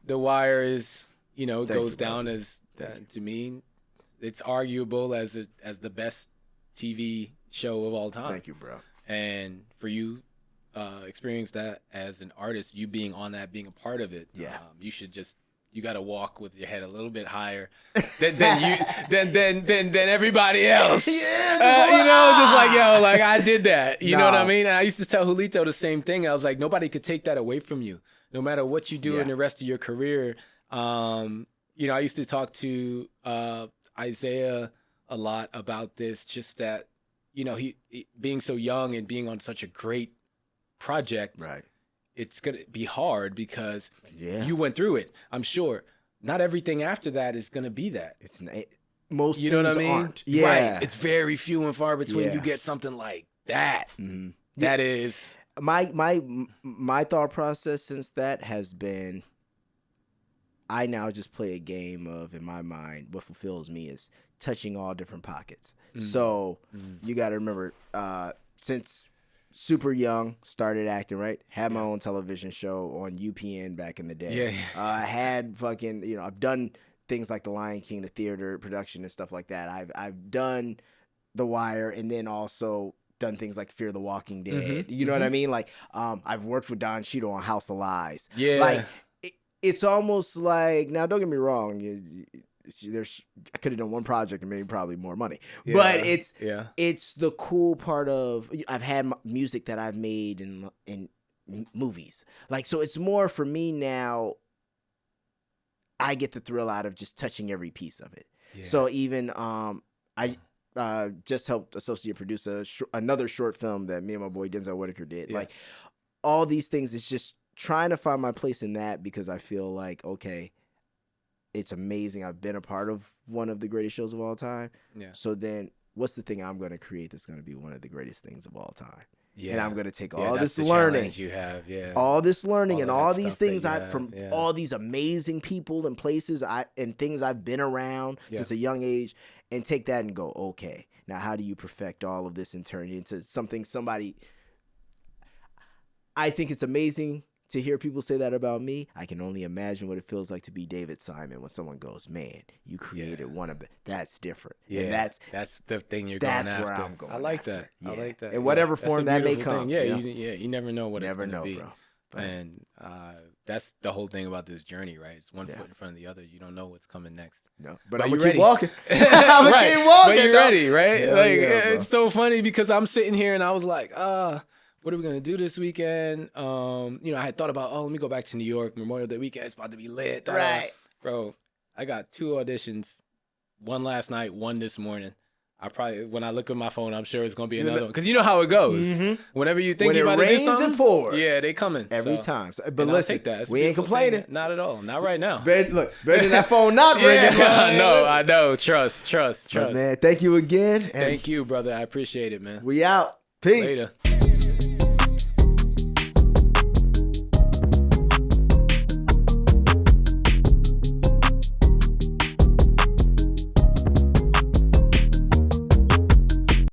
S5: The Wire is,
S4: Thank
S5: goes
S4: you, bro.
S5: down as to me, it's arguable as the best TV show of all time.
S4: Thank you, bro.
S5: And for you, experience that as an artist, you being on that, being a part of it.
S4: Yeah.
S5: You got to walk with your head a little bit higher than everybody else. Just like, yo, like I did that. You know what I mean? And I used to tell Julito the same thing. I was like, nobody could take that away from you, no matter what you do in the rest of your career. I used to talk to Isaiah a lot about this, just that, he being so young and being on such a great project.
S4: Right.
S5: It's going to be hard because
S4: you
S5: went through it. I'm sure not everything after that is going to be that.
S4: It's most
S5: You know what I
S4: things
S5: mean?
S4: aren't. Yeah.
S5: Right. It's very few and far between you get something like that.
S4: Mm-hmm.
S5: That is
S4: my thought process since that has been, I now just play a game of, in my mind, what fulfills me is touching all different pockets. So you got to remember, since super young, started acting, right? Had my own television show on UPN back in the day. I had fucking, I've done things like The Lion King, the theater production and stuff like that. I've done The Wire, and then also done things like Fear the Walking Dead. You know what I mean? Like, I've worked with Don Cheadle on House of Lies.
S5: Yeah.
S4: Like, it's almost like, now don't get me wrong, I could have done one project and maybe probably more money, but it's the cool part of, I've had music that I've made in movies, like, so it's more for me now, I get the thrill out of just touching every piece of it. So even I just helped associate produce another short film that me and my boy Denzel Whitaker did. Like, all these things is just trying to find my place in that, because I feel like, okay, it's amazing. I've been a part of one of the greatest shows of all time. Yeah. So then what's the thing I'm going to create that's going to be one of the greatest things of all time? Yeah. And I'm going to take all this learning
S5: you have,
S4: all this learning, and all these things
S5: from
S4: all these amazing people and places and things I've been around since a young age, and take that and go, okay, now how do you perfect all of this and turn it into something I think it's amazing to hear people say that about me. I can only imagine what it feels like to be David Simon when someone goes, man, you created one of it. That's different.
S5: Yeah,
S4: and that's
S5: the thing you're going after.
S4: That's where I'm going.
S5: I like
S4: after.
S5: that.
S4: Yeah.
S5: I like that.
S4: In whatever form that may come.
S5: You never know what it's going to be.
S4: Bro.
S5: And that's the whole thing about this journey, right? It's one foot in front of the other. You don't know what's coming next.
S4: No, but I'm going to keep walking. I'm going to keep walking.
S5: But you're ready, right?
S4: Yeah,
S5: it's so funny because I'm sitting here and I was like, what are we going to do this weekend? I had thought about, let me go back to New York. Memorial Day weekend. It's about to be lit.
S4: Right.
S5: Bro, I got 2 auditions. One last night, one this morning. When I look at my phone, I'm sure it's going to be another one. Because you know how it goes. Mm-hmm. Whenever you think you're about to do something.
S4: When it rains and pours.
S5: Yeah, they coming.
S4: Every time. But
S5: listen,
S4: take that.
S5: We ain't complaining.
S4: Thing.
S5: Not at all. Not right now.
S4: It's better than that phone not ringing.
S5: I know. Trust.
S4: But man, thank you again.
S5: Thank you, brother. I appreciate it, man.
S4: We out. Peace.
S5: Later.